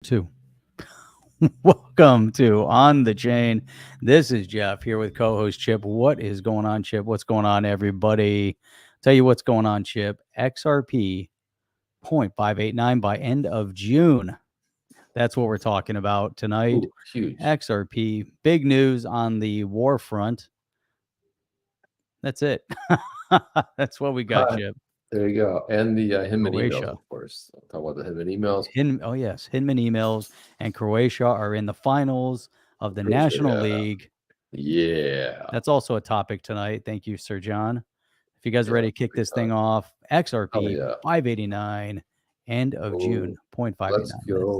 Two. Welcome to On the Chain. This is Jeff here with co-host Chip. What is going on, Chip? What's going on, everybody? Tell you what's going on, Chip. XRP 0.589 by end of June. That's what we're talking about tonight. Ooh, huge. XRP. Big news on the war front. That's it. That's what we got, Chip. There you go. And the Hinman emails, Croatia. of course. I'll talk about the Hinman emails. Oh, yes. Hinman emails and Croatia are in the finals of the National League. Yeah. That's also a topic tonight. Thank you, Sir John. If you guys are ready to kick this thing off, XRP 589, end of June, 0.589. Let's go.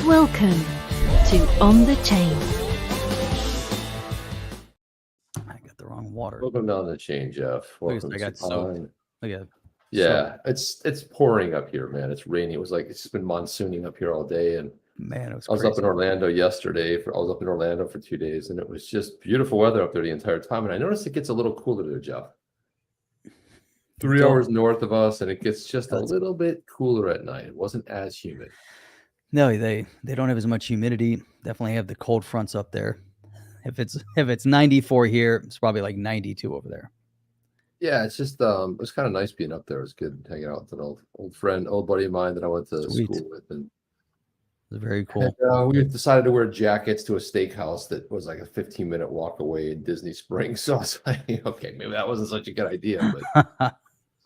Welcome to On the Chain. I got the wrong water. Welcome down the chain, Jeff. Welcome. I got soaked. Look at yeah, it's pouring up here, man. It's raining. It's been monsooning up here all day, and man, it was I was up in Orlando yesterday. I was up in Orlando for 2 days, and it was just beautiful weather up there the entire time. And I noticed it gets a little cooler there, Jeff. 3 hours north of us, and it gets just a little bit cooler at night. It wasn't as humid. No, they don't have as much humidity. Definitely have the cold fronts up there. If it's 94 here, it's probably like 92 over there. Yeah, it's just it was kind of nice being up there. It was good hanging out with an old friend, old buddy of mine that I went to school with, and it was very cool. And, we decided to wear jackets to a steakhouse that was like a 15-minute walk away in Disney Springs. So I was like, okay, maybe that wasn't such a good idea, but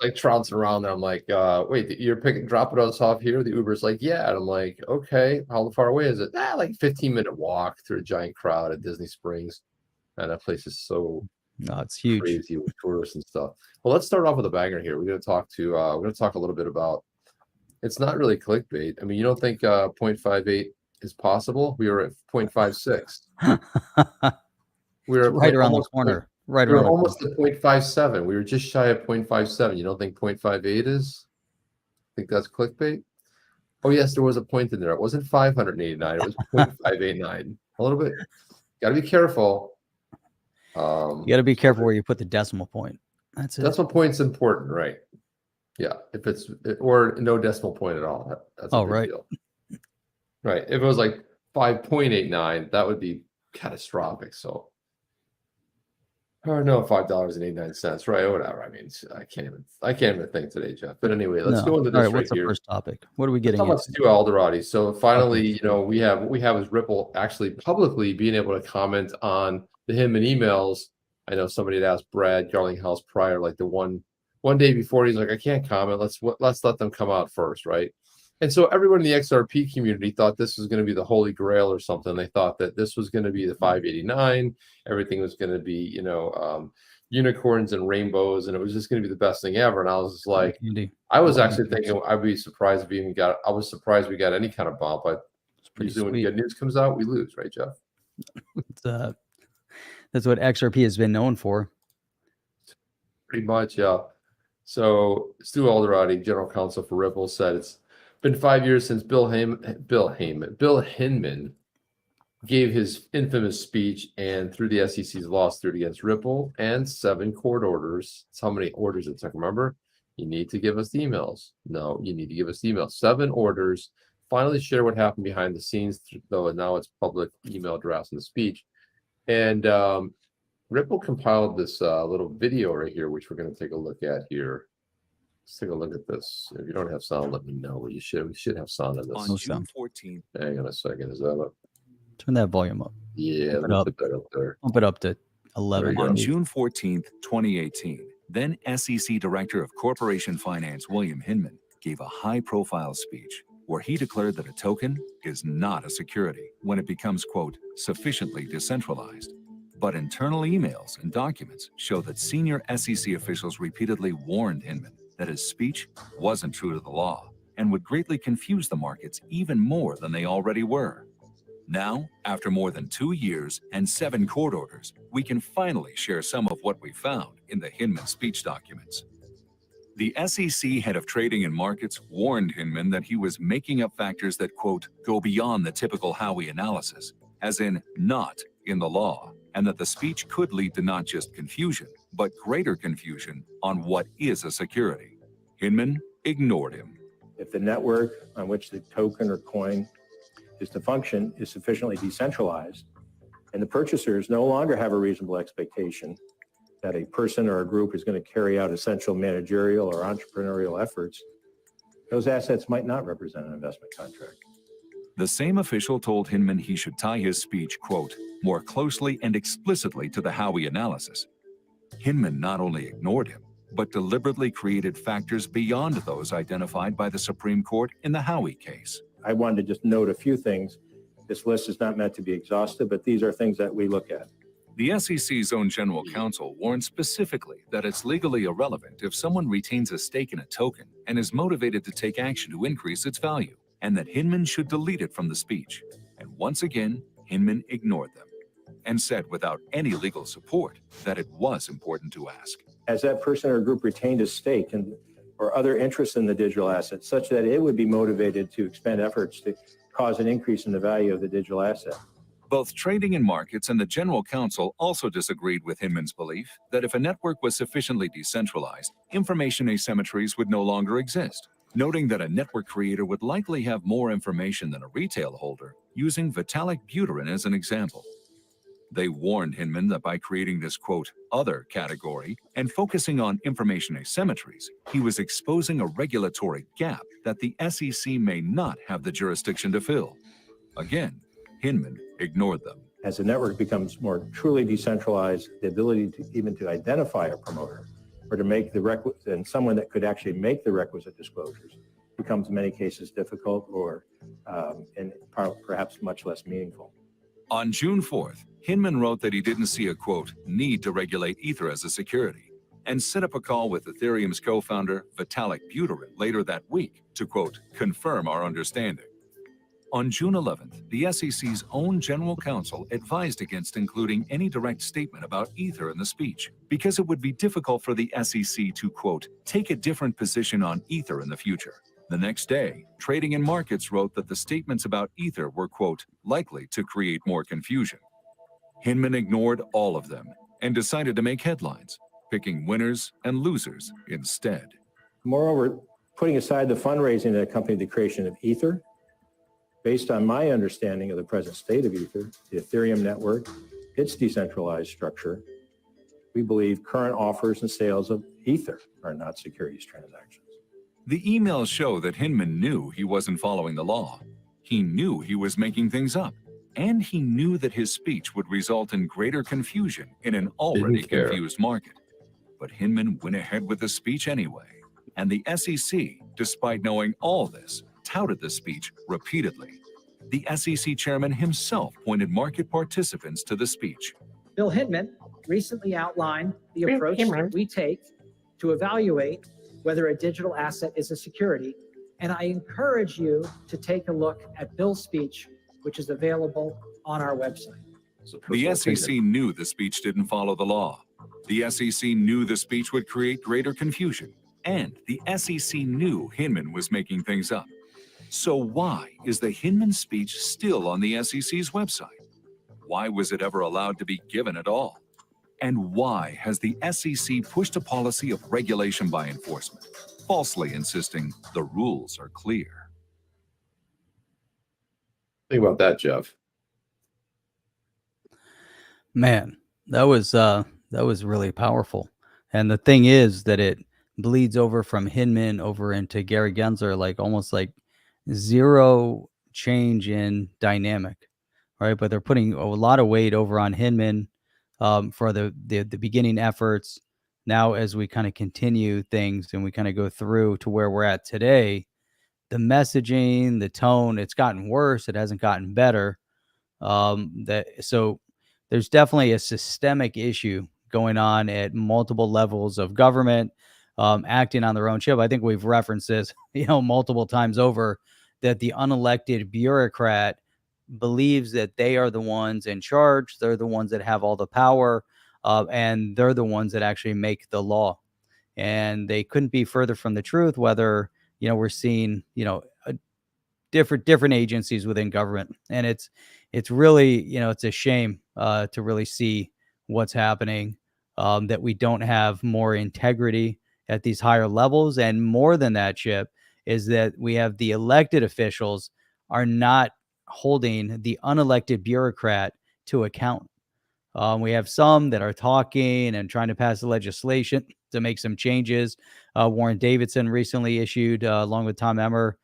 like trouncing around there. I'm like, wait, you're dropping us off here? The Uber's like, yeah, and I'm like, okay, how far away is it? Like 15-minute walk through a giant crowd at Disney Springs, and that place is so. No, it's huge, crazy with tourists and stuff. Well, let's start off with a banger here. We're going to talk a little bit about. It's not really clickbait. I mean, you don't think 0.58 is possible? We were at 0.56. We were right around the corner. Right around almost at 0.57. We were just shy of 0.57. You don't think 0.58 is? Think that's clickbait? Oh yes, there was a point in there. It wasn't 589. It was 0.589. A little bit. Got to be careful. You got to be careful where you put the decimal point. That's it. Decimal point's important, right? Yeah, if it's or no decimal point at all, that's a big deal. Right. If it was like 5.89, that would be catastrophic. So, or no, $5.89, right? Or whatever. I mean, I can't even think today, Jeff. But anyway, let's go into this right what's here. The first topic? What are we getting? Let's talk about Stuart Alderoty. So finally, what we have is Ripple actually publicly being able to comment on the Hinman emails. I know somebody had asked Brad Garlinghouse prior, like the one day before, he's like, I can't comment. Let's let them come out first, right? And so everyone in the XRP community thought this was going to be the holy grail or something. They thought that this was going to be the 589. Everything was going to be, unicorns and rainbows, and it was just going to be the best thing ever. And I was just like, I was actually thinking I'd be surprised if we even got. I was surprised we got any kind of bump. But usually when good news comes out, we lose, right, Jeff? That's what XRP has been known for. Pretty much, yeah. So Stu Alderoty, general counsel for Ripple, said it's been 5 years since Bill Hinman gave his infamous speech and through the SEC's lawsuit against Ripple and 7 court orders. That's how many orders it took. Remember, you need to give us the emails. No, you need to give us the emails. 7 orders. Finally share what happened behind the scenes, though now it's public email drafts in the speech. And Ripple compiled this little video right here, which we're going to take a look at here. Let's take a look at this. If you don't have sound, let me know. We should have sound on this. On June 14th. Hang on a second. Is that up? Turn that volume up. Yeah, let me put that up there. Bump it up to 11. On June 14th, 2018, then SEC Director of Corporation Finance William Hinman gave a high-profile speech where he declared that a token is not a security when it becomes, quote, sufficiently decentralized. But internal emails and documents show that senior SEC officials repeatedly warned Hinman that his speech wasn't true to the law and would greatly confuse the markets even more than they already were. Now, after more than 2 years and 7 court orders, we can finally share some of what we found in the Hinman speech documents. The SEC head of trading and markets warned Hinman that he was making up factors that, quote, go beyond the typical Howey analysis, as in not in the law, and that the speech could lead to not just confusion, but greater confusion on what is a security. Hinman ignored him. If the network on which the token or coin is to function is sufficiently decentralized, and the purchasers no longer have a reasonable expectation that a person or a group is going to carry out essential managerial or entrepreneurial efforts, those assets might not represent an investment contract. The same official told Hinman he should tie his speech, quote, more closely and explicitly to the Howey analysis. Hinman not only ignored him, but deliberately created factors beyond those identified by the Supreme Court in the Howey case. I wanted to just note a few things. This list is not meant to be exhaustive, but these are things that we look at. The SEC's own general counsel warned specifically that it's legally irrelevant if someone retains a stake in a token and is motivated to take action to increase its value, and that Hinman should delete it from the speech. And once again, Hinman ignored them and said without any legal support that it was important to ask. As that person or group retained a stake or other interest in the digital asset such that it would be motivated to expend efforts to cause an increase in the value of the digital asset. Both Trading and Markets and the General Counsel also disagreed with Hinman's belief that if a network was sufficiently decentralized, information asymmetries would no longer exist, noting that a network creator would likely have more information than a retail holder, using Vitalik Buterin as an example. They warned Hinman that by creating this, quote, other category and focusing on information asymmetries, he was exposing a regulatory gap that the SEC may not have the jurisdiction to fill. Again, Hinman ignored them. As the network becomes more truly decentralized, the ability to even to identify a promoter or to make the requisite, and someone that could actually make the requisite disclosures becomes in many cases difficult or and perhaps much less meaningful. On June 4th, Hinman wrote that he didn't see a, quote, need to regulate Ether as a security, and set up a call with Ethereum's co-founder Vitalik Buterin later that week to, quote, confirm our understanding. On June 11th, the SEC's own general counsel advised against including any direct statement about Ether in the speech because it would be difficult for the SEC to, quote, take a different position on Ether in the future. The next day, Trading and Markets wrote that the statements about Ether were, quote, likely to create more confusion. Hinman ignored all of them and decided to make headlines, picking winners and losers instead. Moreover, putting aside the fundraising that accompanied the creation of Ether, based on my understanding of the present state of Ether, the Ethereum network, its decentralized structure, we believe current offers and sales of Ether are not securities transactions. The emails show that Hinman knew he wasn't following the law. He knew he was making things up, and he knew that his speech would result in greater confusion in an already confused market. But Hinman went ahead with the speech anyway, and the SEC, despite knowing all this, touted the speech repeatedly. The SEC chairman himself pointed market participants to the speech. Bill Hinman recently outlined the approach that we take to evaluate whether a digital asset is a security, and I encourage you to take a look at Bill's speech, which is available on our website. The SEC knew the speech didn't follow the law. The SEC knew the speech would create greater confusion, and the SEC knew Hinman was making things up. So why is the Hinman speech still on the SEC's website? Why was it ever allowed to be given at all? And why has the SEC pushed a policy of regulation by enforcement, falsely insisting the rules are clear? Think about that, Jeff. Man, that was really powerful. And the thing is that it bleeds over from Hinman over into Gary Gensler, like almost like zero change in dynamic, right? But they're putting a lot of weight over on Hinman for the beginning efforts. Now, as we kind of continue things and we kind of go through to where we're at today, the messaging, the tone, it's gotten worse. It hasn't gotten better. So there's definitely a systemic issue going on at multiple levels of government, acting on their own chip. I think we've referenced this, multiple times over, that the unelected bureaucrat believes that they are the ones in charge. They're the ones that have all the power, and they're the ones that actually make the law. And they couldn't be further from the truth, whether, we're seeing, different agencies within government. And it's really, it's a shame to really see what's happening, that we don't have more integrity at these higher levels. And more than that, Chip, is that we have the elected officials are not holding the unelected bureaucrat to account. We have some that are talking and trying to pass the legislation to make some changes. Warren Davidson recently issued, along with Tom Emmer,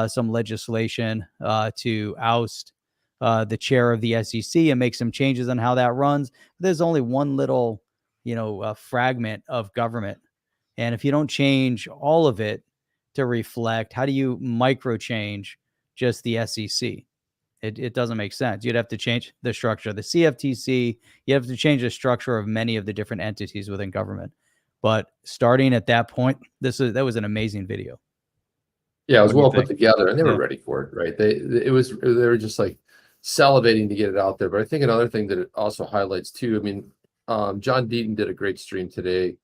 some legislation to oust the chair of the SEC and make some changes on how that runs. There's only one little, fragment of government. And if you don't change all of it to reflect, how do you micro change just the SEC? It doesn't make sense. You'd have to change the structure of the CFTC. You have to change the structure of many of the different entities within government. But starting at that point, that was an amazing video. Yeah, it was well put together, and they were ready for it, right? They were just like salivating to get it out there. But I think another thing that it also highlights too. I mean, John Deaton did a great stream today.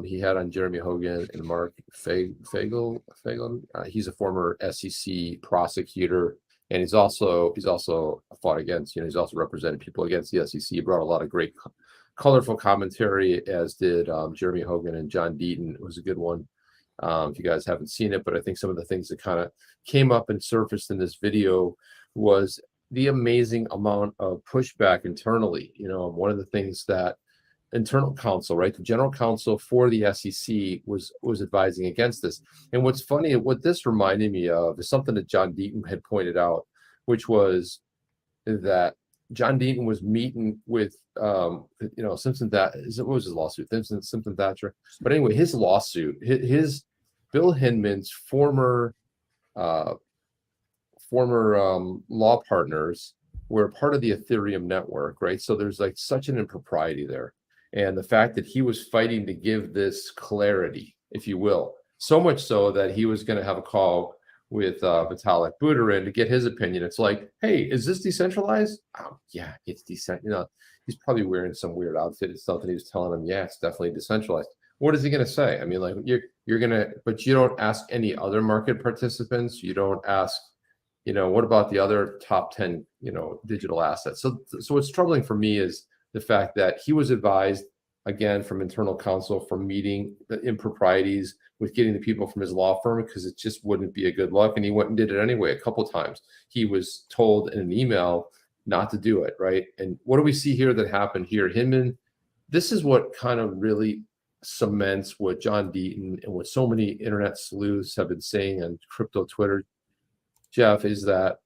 He had on Jeremy Hogan and Mark Fagel. He's a former SEC prosecutor. And he's also fought against, he's also represented people against the SEC. He brought a lot of great, colorful commentary, as did Jeremy Hogan and John Deaton. It was a good one. If you guys haven't seen it, but I think some of the things that kind of came up and surfaced in this video was the amazing amount of pushback internally. One of the things that internal counsel, right, the general counsel for the SEC was advising against this. And what's funny, what this reminded me of is something that John Deaton had pointed out, which was that John Deaton was meeting with Simpson, what was his lawsuit? Simpson Thatcher. But anyway, his lawsuit, his Bill Hinman's former law partners were part of the Ethereum network, right? So there's like such an impropriety there. And the fact that he was fighting to give this clarity, if you will, so much so that he was going to have a call with Vitalik Buterin to get his opinion. It's like, hey, is this decentralized? Oh, yeah, it's decentralized. He's probably wearing some weird outfit. It's something he was telling him, yeah, it's definitely decentralized. What is he going to say? I mean, like, you're going to, but you don't ask any other market participants. You don't ask, what about the other top 10, digital assets? So what's troubling for me is the fact that he was advised, again, from internal counsel, from meeting the improprieties with getting the people from his law firm, because it just wouldn't be a good look. And he went and did it anyway a couple of times. He was told in an email not to do it, right? And what do we see here that happened here? Hinman, this is what kind of really cements what John Deaton and what so many internet sleuths have been saying on crypto Twitter, Jeff, is that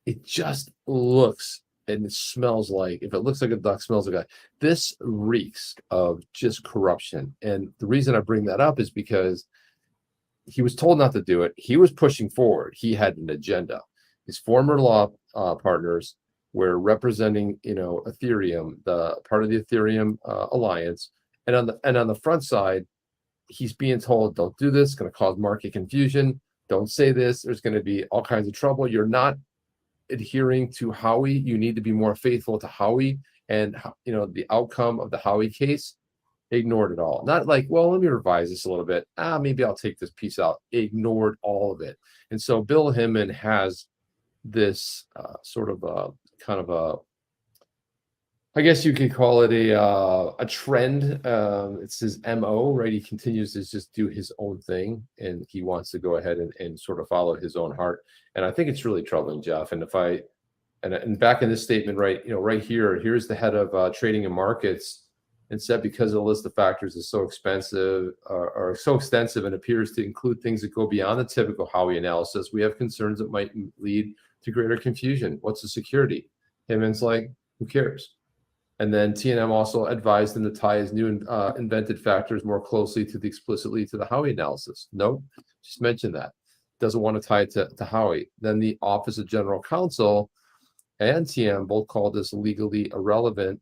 it just looks and it smells like, if it looks like a duck, smells like a guy. This reeks of just corruption. And the reason I bring that up is because he was told not to do it. He was pushing forward. He had an agenda. His former law partners were representing, Ethereum, the part of the Ethereum alliance. And on the front side, he's being told, don't do this, it's going to cause market confusion. Don't say this. There's going to be all kinds of trouble. You're not adhering to Howey. You need to be more faithful to Howey. And the outcome of the Howey case, ignored it all. Not like, well, let me revise this a little bit. Maybe I'll take this piece out. Ignored all of it. And so Bill Hinman has this I guess you could call it a trend. It's his MO, right? He continues to just do his own thing, and he wants to go ahead and sort of follow his own heart. And I think it's really troubling, Jeff. And and back in this statement, right, right here's the head of trading and markets, and said because the list of factors is so expensive or so extensive and appears to include things that go beyond the typical Howey analysis, we have concerns that might lead to greater confusion. What's the security? Hinman's like, who cares? And then TNM also advised him to tie his new invented factors more closely to explicitly to the Howey analysis. Nope, just mentioned that. Doesn't want to tie it to Howey. Then the Office of General Counsel and TM both called this legally irrelevant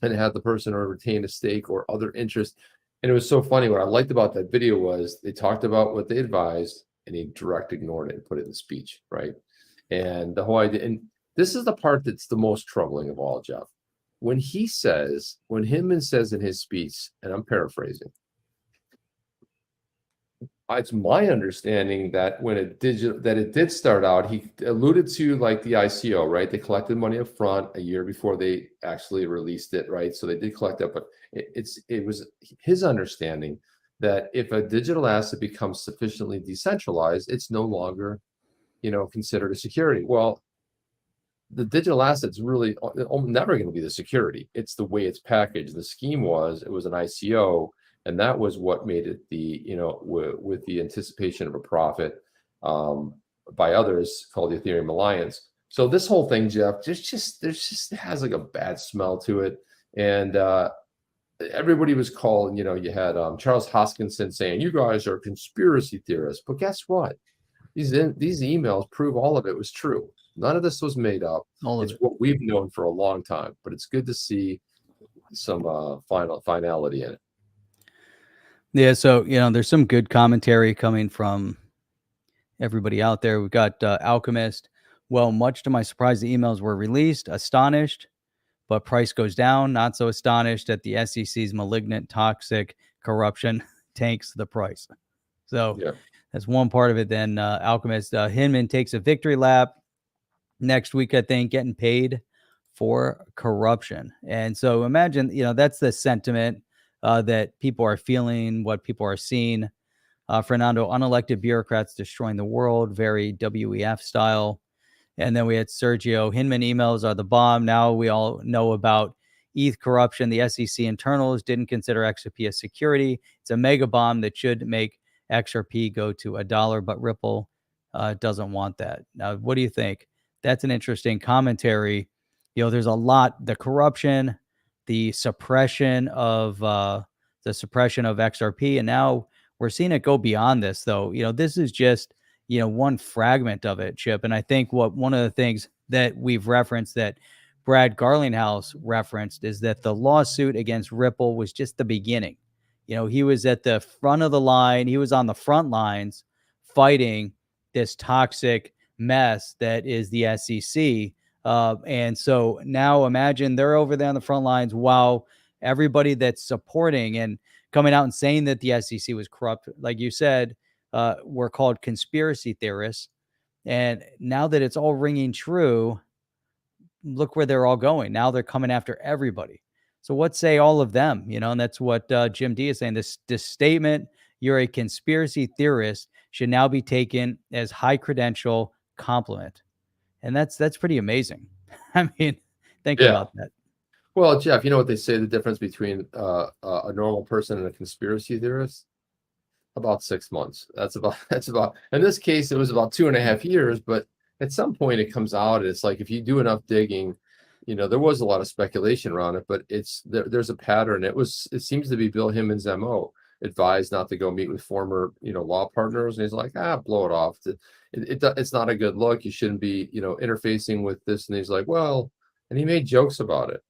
and had the person retain a stake or other interest. And it was so funny. What I liked about that video was they talked about what they advised and he direct ignored it and put it in the speech, right? And the whole idea, and this is the part that's the most troubling of all, Jeff. When Hinman says in his speech, and I'm paraphrasing, it's my understanding that when it did start out, he alluded to like the ICO, right? They collected money up front a year before they actually released it, right? So they did collect that, but it was his understanding that if a digital asset becomes sufficiently decentralized, it's no longer, considered a security. Well, the digital asset's really never going to be the security. It's the way it's packaged. The scheme it was an ICO, and that was what made it with the anticipation of a profit by others called the Ethereum Alliance. So this whole thing, Jeff, it has like a bad smell to it. And everybody was calling, you had Charles Hoskinson saying, you guys are conspiracy theorists. But guess what? These emails prove all of it was true. None of this was made up. It's what we've known for a long time. But it's good to see some finality in it. Yeah, so there's some good commentary coming from everybody out there. We've got Alchemist. Well, much to my surprise, the emails were released. Astonished, but price goes down. Not so astonished that the SEC's malignant, toxic corruption tanks the price. So that's one part of it. Then Alchemist Hinman takes a victory lap next week, I think, getting paid for corruption. And so imagine, that's the sentiment that people are feeling, what people are seeing. Fernando, unelected bureaucrats destroying the world, very WEF style. And then we had Sergio, Hinman emails are the bomb. Now we all know about ETH corruption. The SEC internals didn't consider XRP a security. It's a mega bomb that should make XRP go to $1, but Ripple doesn't want that. Now, what do you think? That's an interesting commentary. There's a lot, the corruption, the suppression of XRP, and now we're seeing it go beyond this, though. This is just one fragment of it, Chip. And I think one of the things that we've referenced, that Brad Garlinghouse referenced, is that the lawsuit against Ripple was just the beginning. He was at the front of the line. He was on the front lines fighting this toxic mess that is the SEC. And so now imagine they're over there on the front lines while everybody that's supporting and coming out and saying that the SEC was corrupt, like you said, were called conspiracy theorists. And now that it's all ringing true, look where they're all going. Now they're coming after everybody. So what say all of them? And that's what Jim D is saying. This statement, you're a conspiracy theorist, should now be taken as high credential compliment. And that's pretty amazing. I mean, think about that. Well, Jeff, you know what they say the difference between a normal person and a conspiracy theorist? About 6 months. That's about, in this case, it was about 2.5 years, but at some point it comes out, and it's like, if you do enough digging, there was a lot of speculation around it, but there's a pattern. It seems to be Bill Hinman's MO. Advised not to go meet with former, law partners. And he's like, blow it off. It's not a good look. You shouldn't be, interfacing with this. And he's like, well, and he made jokes about it.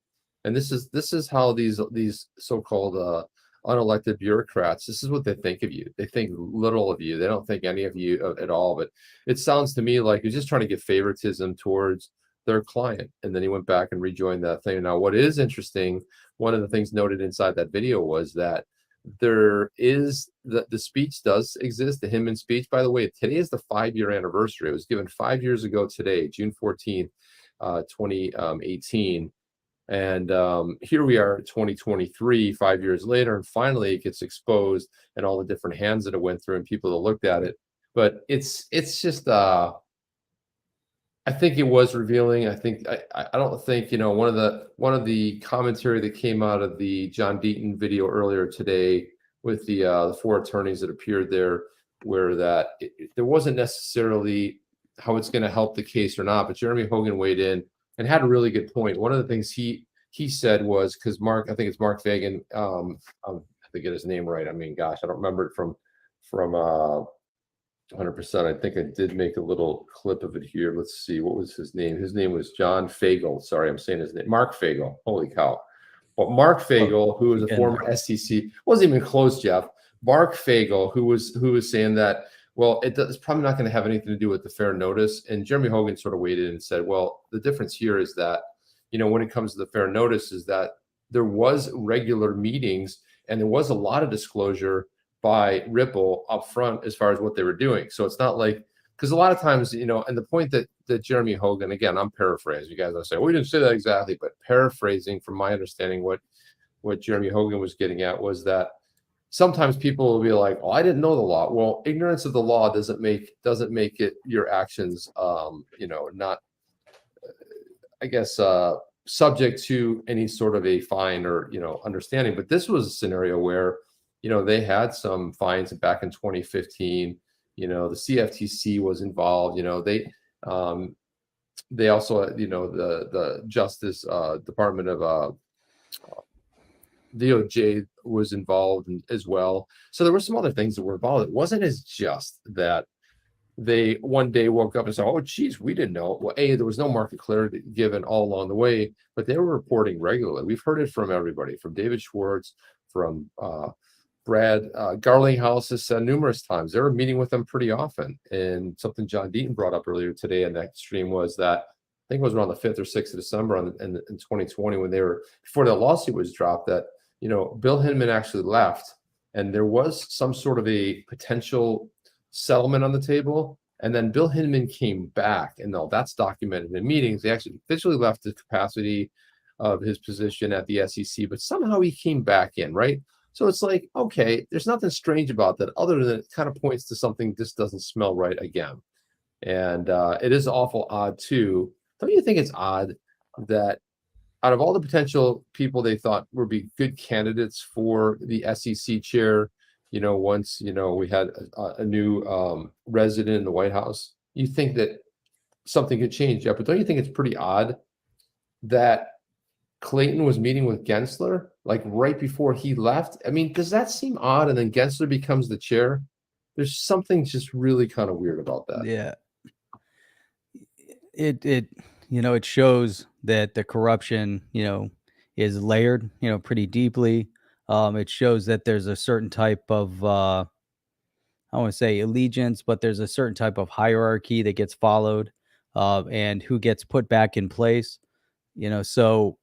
And this is how these so-called unelected bureaucrats, this is what they think of you. They think little of you. They don't think any of you at all. But it sounds to me like he's just trying to get favoritism towards their client. And then he went back and rejoined that thing. Now, what is interesting, one of the things noted inside that video was that there is the speech does exist, the Hinman speech. By the way, today is the 5-year anniversary. It was given 5 years ago today, June 14th, 2018. And here we are, 2023, 5 years later, and finally it gets exposed, and all the different hands that it went through and people that looked at it. But it's just I think it was revealing. I don't think one of the commentary that came out of the John Deaton video earlier today with the 4 attorneys that appeared there, where that there wasn't necessarily how it's going to help the case or not. But Jeremy Hogan weighed in and had a really good point. One of the things he said was, because I think it's Mark Fagan, I have to get his name right. I mean, gosh, I don't remember it from 100%. I think I did make a little clip of it here. Let's see, what was his name? His name was John Fagel. Sorry, I'm saying his name. Mark Fagel. Holy cow. But Mark Fagel, who was a former SEC, wasn't even close, Jeff. Mark Fagel, who was saying that, well, it's probably not going to have anything to do with the fair notice. And Jeremy Hogan sort of weighed in and said, well, the difference here is that, when it comes to the fair notice, is that there was regular meetings and there was a lot of disclosure by Ripple up front as far as what they were doing. So it's not like, because a lot of times, and the point that Jeremy Hogan, again, I'm paraphrasing, you guys will say, well, we didn't say that exactly, but paraphrasing from my understanding, what Jeremy Hogan was getting at was that sometimes people will be like, "Oh, I didn't know the law." Well, ignorance of the law doesn't make it your actions, not, I guess, subject to any sort of a fine or understanding. But this was a scenario where they had some fines back in 2015. The CFTC was involved. They also, the Justice Department of DOJ was involved as well. So there were some other things that were involved. It wasn't as just that they one day woke up and said, "Oh, geez, we didn't know." Well, there was no market clarity given all along the way, but they were reporting regularly. We've heard it from everybody, from David Schwartz, from Brad. Garlinghouse has said numerous times they were meeting with them pretty often. And something John Deaton brought up earlier today in that stream was that, I think it was around the 5th or 6th of December in 2020, when before the lawsuit was dropped, that Bill Hinman actually left, and there was some sort of a potential settlement on the table. And then Bill Hinman came back, and that's documented in meetings. He actually officially left the capacity of his position at the SEC, but somehow he came back in, right? So it's like, okay, there's nothing strange about that, other than it kind of points to something just doesn't smell right again. And it is awful odd too. Don't you think it's odd that out of all the potential people they thought would be good candidates for the SEC chair, once, we had a new resident in the White House, you think that something could change. Yeah, but don't you think it's pretty odd that Clayton was meeting with Gensler like right before he left? I mean, does that seem odd? And then Gensler becomes the chair. There's something just really kind of weird about that. Yeah. It shows that the corruption, is layered, pretty deeply. It shows that there's a certain type of, I want to say allegiance, but there's a certain type of hierarchy that gets followed, and who gets put back in place, so,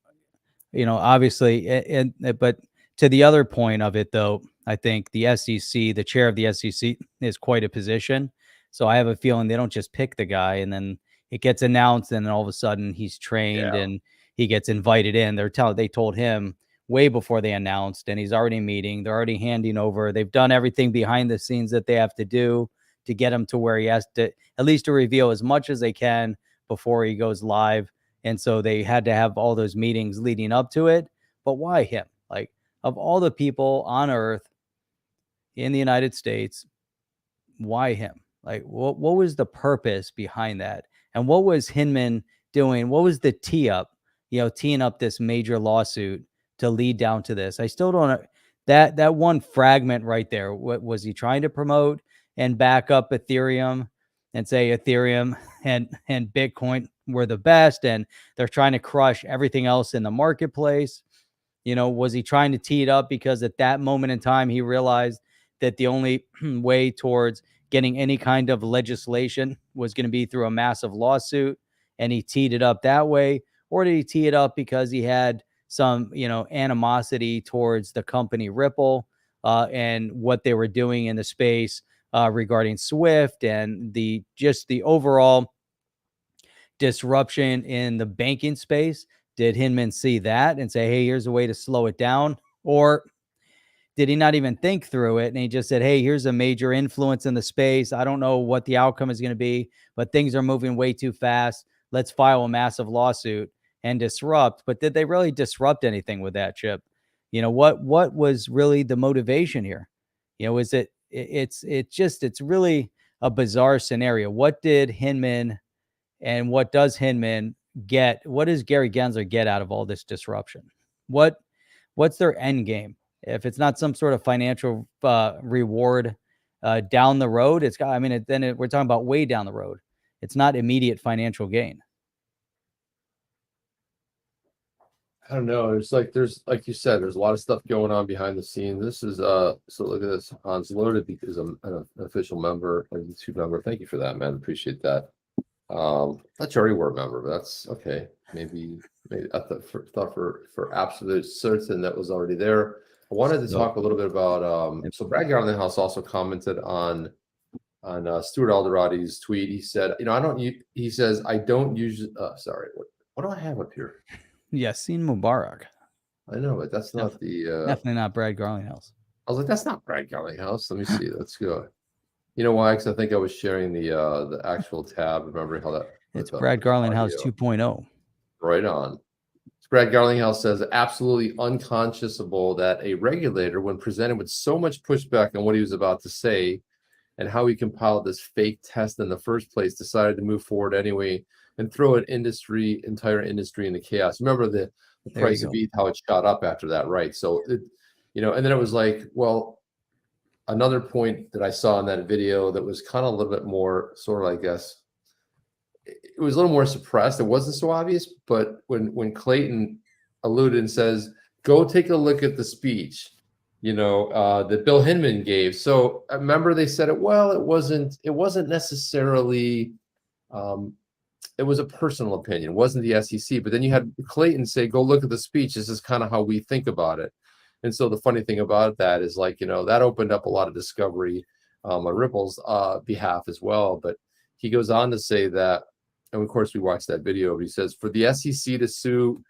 obviously, but to the other point of it, though, I think the SEC, the chair of the SEC, is quite a position. So I have a feeling they don't just pick the guy and then it gets announced and then all of a sudden he's trained and he gets invited in. They told him way before they announced, and he's already meeting. They're already handing over. They've done everything behind the scenes that they have to do to get him to where he has to, at least to reveal as much as they can before he goes live. And so they had to have all those meetings leading up to it. But why him? Like, of all the people on earth in the United States, why him? Like, what was the purpose behind that? And what was Hinman doing? What was the teeing up this major lawsuit to lead down to this? I still don't know. That one fragment right there, what was he trying to promote and back up Ethereum and say Ethereum and Bitcoin were the best and they're trying to crush everything else in the marketplace? Was he trying to tee it up because at that moment in time he realized that the only way towards getting any kind of legislation was going to be through a massive lawsuit, and he teed it up that way? Or did he tee it up because he had some, animosity towards the company Ripple and what they were doing in the space regarding Swift and the overall disruption in the banking space? Did Hinman see that and say, hey, here's a way to slow it down? Or did he not even think through it and he just said, hey, here's a major influence in the space. I don't know what the outcome is going to be, but things are moving way too fast. Let's file a massive lawsuit and disrupt. But did they really disrupt anything with that, Chip? What was really the motivation here? Is it's really a bizarre scenario. What did Hinman and what does Hinman get? What does Gary Gensler get out of all this disruption? What's their end game? If it's not some sort of financial reward down the road, we're talking about way down the road. It's not immediate financial gain. I don't know. There's like you said, there's a lot of stuff going on behind the scenes. This is so look at this. Hans Loaded is an official member, a YouTube member. Thank you for that, man. Appreciate that. Thought you already were a member, but that's okay. Maybe I thought for absolute certain that was already there. I wanted to talk a little bit about so Brad Garlinghouse also commented on Stuart Alderoty's tweet. He said, he says, I don't use sorry, what do I have up here? Yasin Mubarak. I know, but that's not the definitely not Brad Garlinghouse. I was like, that's not Brad Garlinghouse. Let me see. Let's go. You know why? Because I think I was sharing the actual tab. Remember how that? It's Brad Garlinghouse 2.0. Right on. Brad Garlinghouse says absolutely unconscionable that a regulator, when presented with so much pushback on what he was about to say and how he compiled this fake test in the first place, decided to move forward anyway and throw an entire industry into chaos. Remember the price of ETH, how it shot up after that, right? So, and then it was like, well, another point that I saw in that video that was kind of a little bit more sort of, I guess, it was a little more suppressed. It wasn't so obvious, but when Clayton alluded and says, go take a look at the speech, that Bill Hinman gave. So I remember they said it wasn't necessarily, it was a personal opinion. It wasn't the SEC, but then you had Clayton say, go look at the speech. This is kind of how we think about it. And so the funny thing about that is that opened up a lot of discovery on Ripple's behalf as well. But he goes on to say that, and of course we watched that video, but he says, for the SEC to sue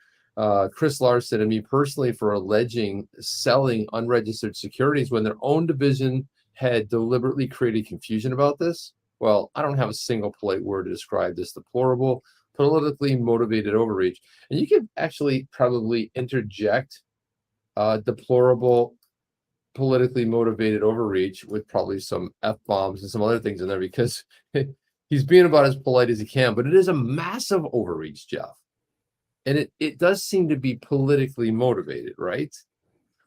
Chris Larson and me personally for alleging selling unregistered securities when their own division had deliberately created confusion about this, well, I don't have a single polite word to describe this deplorable, politically motivated overreach. And you could actually probably interject deplorable, politically motivated overreach with probably some F-bombs and some other things in there, because he's being about as polite as he can, but it is a massive overreach, Jeff. And it does seem to be politically motivated, right?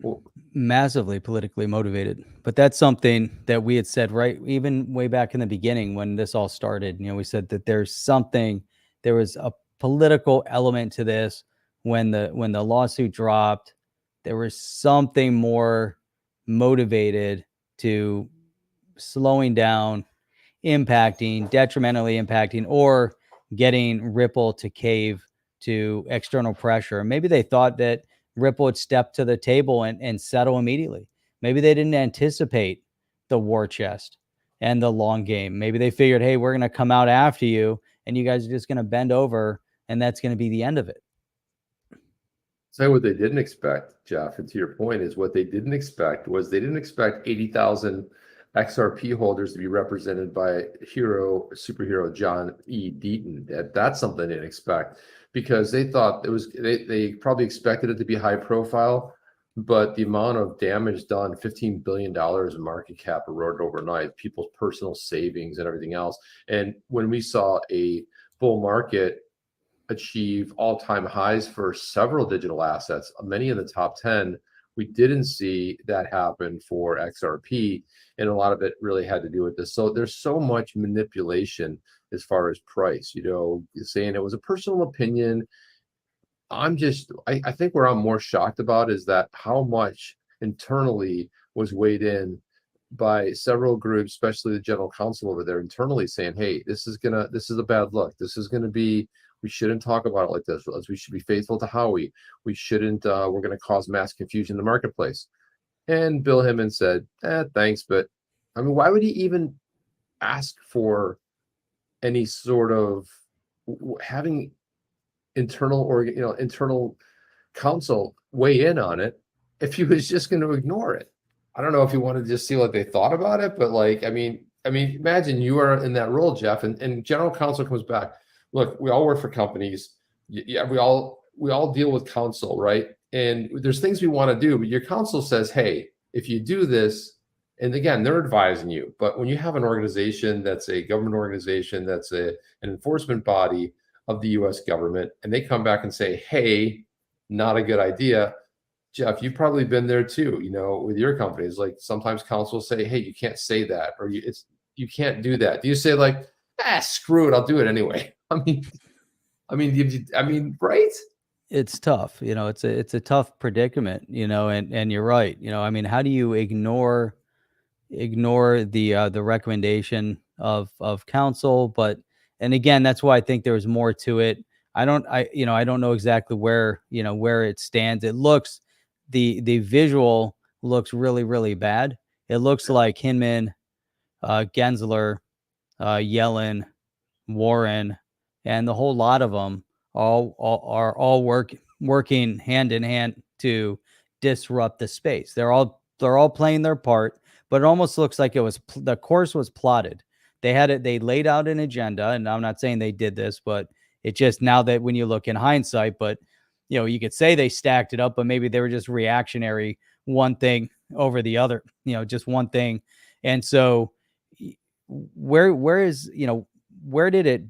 Well, massively politically motivated. But that's something that we had said, right, even way back in the beginning when this all started. We said that there was a political element to this. When the lawsuit dropped, there was something more motivated to slowing down, detrimentally impacting, or getting Ripple to cave to external pressure. Maybe they thought that Ripple would step to the table and settle immediately. Maybe they didn't anticipate the war chest and the long game. Maybe they figured, hey, we're going to come out after you and you guys are just going to bend over and that's going to be the end of it. So what they didn't expect, Jeff, and to your point, is what they didn't expect was they didn't expect 80,000 XRP holders to be represented by superhero John E. Deaton. That's something they didn't expect, because they thought they probably expected it to be high profile, but the amount of damage done, $15 billion in market cap eroded overnight, people's personal savings and everything else. And when we saw a bull market achieve all-time highs for several digital assets, many in the top 10, we didn't see that happen for XRP, and a lot of it really had to do with this. So there's so much manipulation as far as price, saying it was a personal opinion. I think where I'm more shocked about is that how much internally was weighed in by several groups, especially the general counsel over there internally, saying, hey, this is a bad look. This is going to be, we shouldn't talk about it like this. We should be faithful to Howey. We shouldn't, we're going to cause mass confusion in the marketplace. And Bill Hinman said, thanks. But I mean, why would he even ask for any sort of having internal counsel weigh in on it if he was just going to ignore it? I don't know if he wanted to just see what they thought about it, but I mean, imagine you are in that role, Jeff, and general counsel comes back. Look, we all work for companies. Yeah, we all deal with counsel, right? And there's things we want to do, but your counsel says, hey, if you do this, and again, they're advising you, but when you have an organization that's a government organization, that's an enforcement body of the US government, and they come back and say, hey, not a good idea. Jeff, you've probably been there too, with your companies. Like sometimes counsel say, hey, you can't say that, or you can't do that. Do you say screw it, I'll do it anyway? I mean, right? It's tough. It's a tough predicament, and you're right. I mean, how do you ignore the recommendation of counsel? And again, that's why I think there's more to it. I don't know exactly where it stands. It looks, the visual looks really, really bad. It looks like Hinman, Gensler, Yellen, Warren, and the whole lot of them are all working hand in hand to disrupt the space. They're all They're all playing their part, but it almost looks like it was the course was plotted. They laid out an agenda, and I'm not saying they did this, but it just, now that when you look in hindsight, but you could say they stacked it up, but maybe they were just reactionary, one thing over the other, just one thing. And so where did it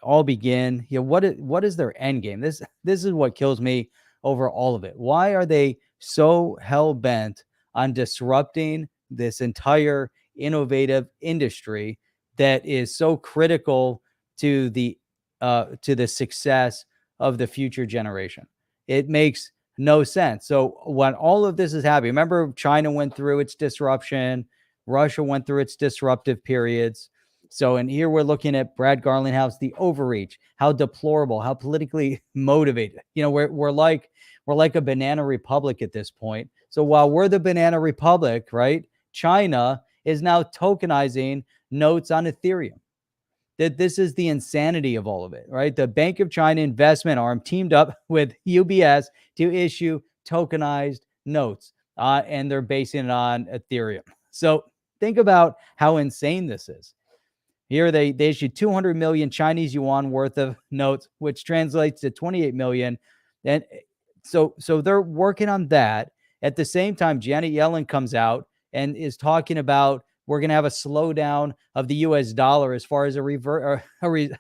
all begin? What is their end game? This is what kills me over all of it. Why are they so hell bent on disrupting this entire innovative industry that is so critical to the success of the future generation? It makes no sense. So when all of this is happening, remember China went through its disruption, Russia went through its disruptive periods. So, and here we're looking at Brad Garlinghouse, the overreach, how deplorable, how politically motivated. We're like a banana republic at this point. So while we're the banana republic, right, China is now tokenizing notes on Ethereum. That this is the insanity of all of it, right? The Bank of China investment arm teamed up with UBS to issue tokenized notes, and they're basing it on Ethereum. So think about how insane this is. Here they issued 200 million Chinese yuan worth of notes, which translates to 28 million. And so they're working on that. At the same time, Janet Yellen comes out and is talking about, we're going to have a slowdown of the US dollar as far as a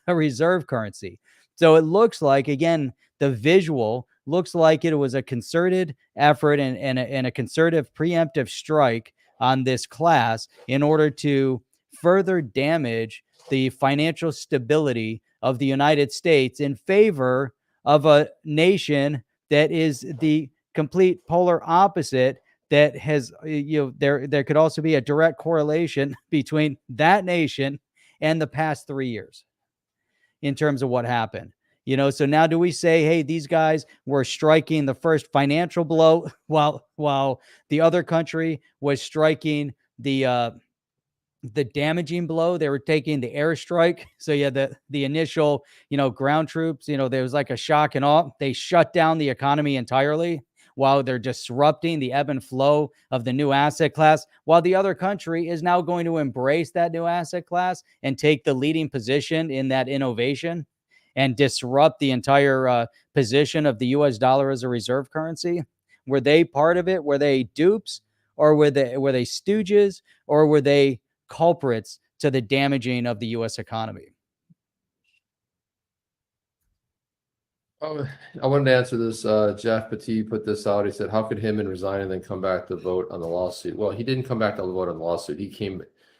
reserve currency. So it looks like, again, the visual looks like it was a concerted effort and a concerted preemptive strike on this class in order to further damage the financial stability of the United States in favor of a nation that is the complete polar opposite, that has, there could also be a direct correlation between that nation and the past 3 years in terms of what happened. So now do we say, hey, these guys were striking the first financial blow while the other country was striking the damaging blow? They were taking the airstrike. So yeah, the initial, ground troops, there was like a shock and awe. They shut down the economy entirely while they're disrupting the ebb and flow of the new asset class, while the other country is now going to embrace that new asset class and take the leading position in that innovation and disrupt the entire position of the US dollar as a reserve currency. Were they part of it? Were they dupes, or were they stooges, or were they culprits to the damaging of the US economy? I wanted to answer this. Jeff Petit put this out. He said, how could Hinman resign and then come back to vote on the lawsuit? Well, he didn't come back to vote on the lawsuit.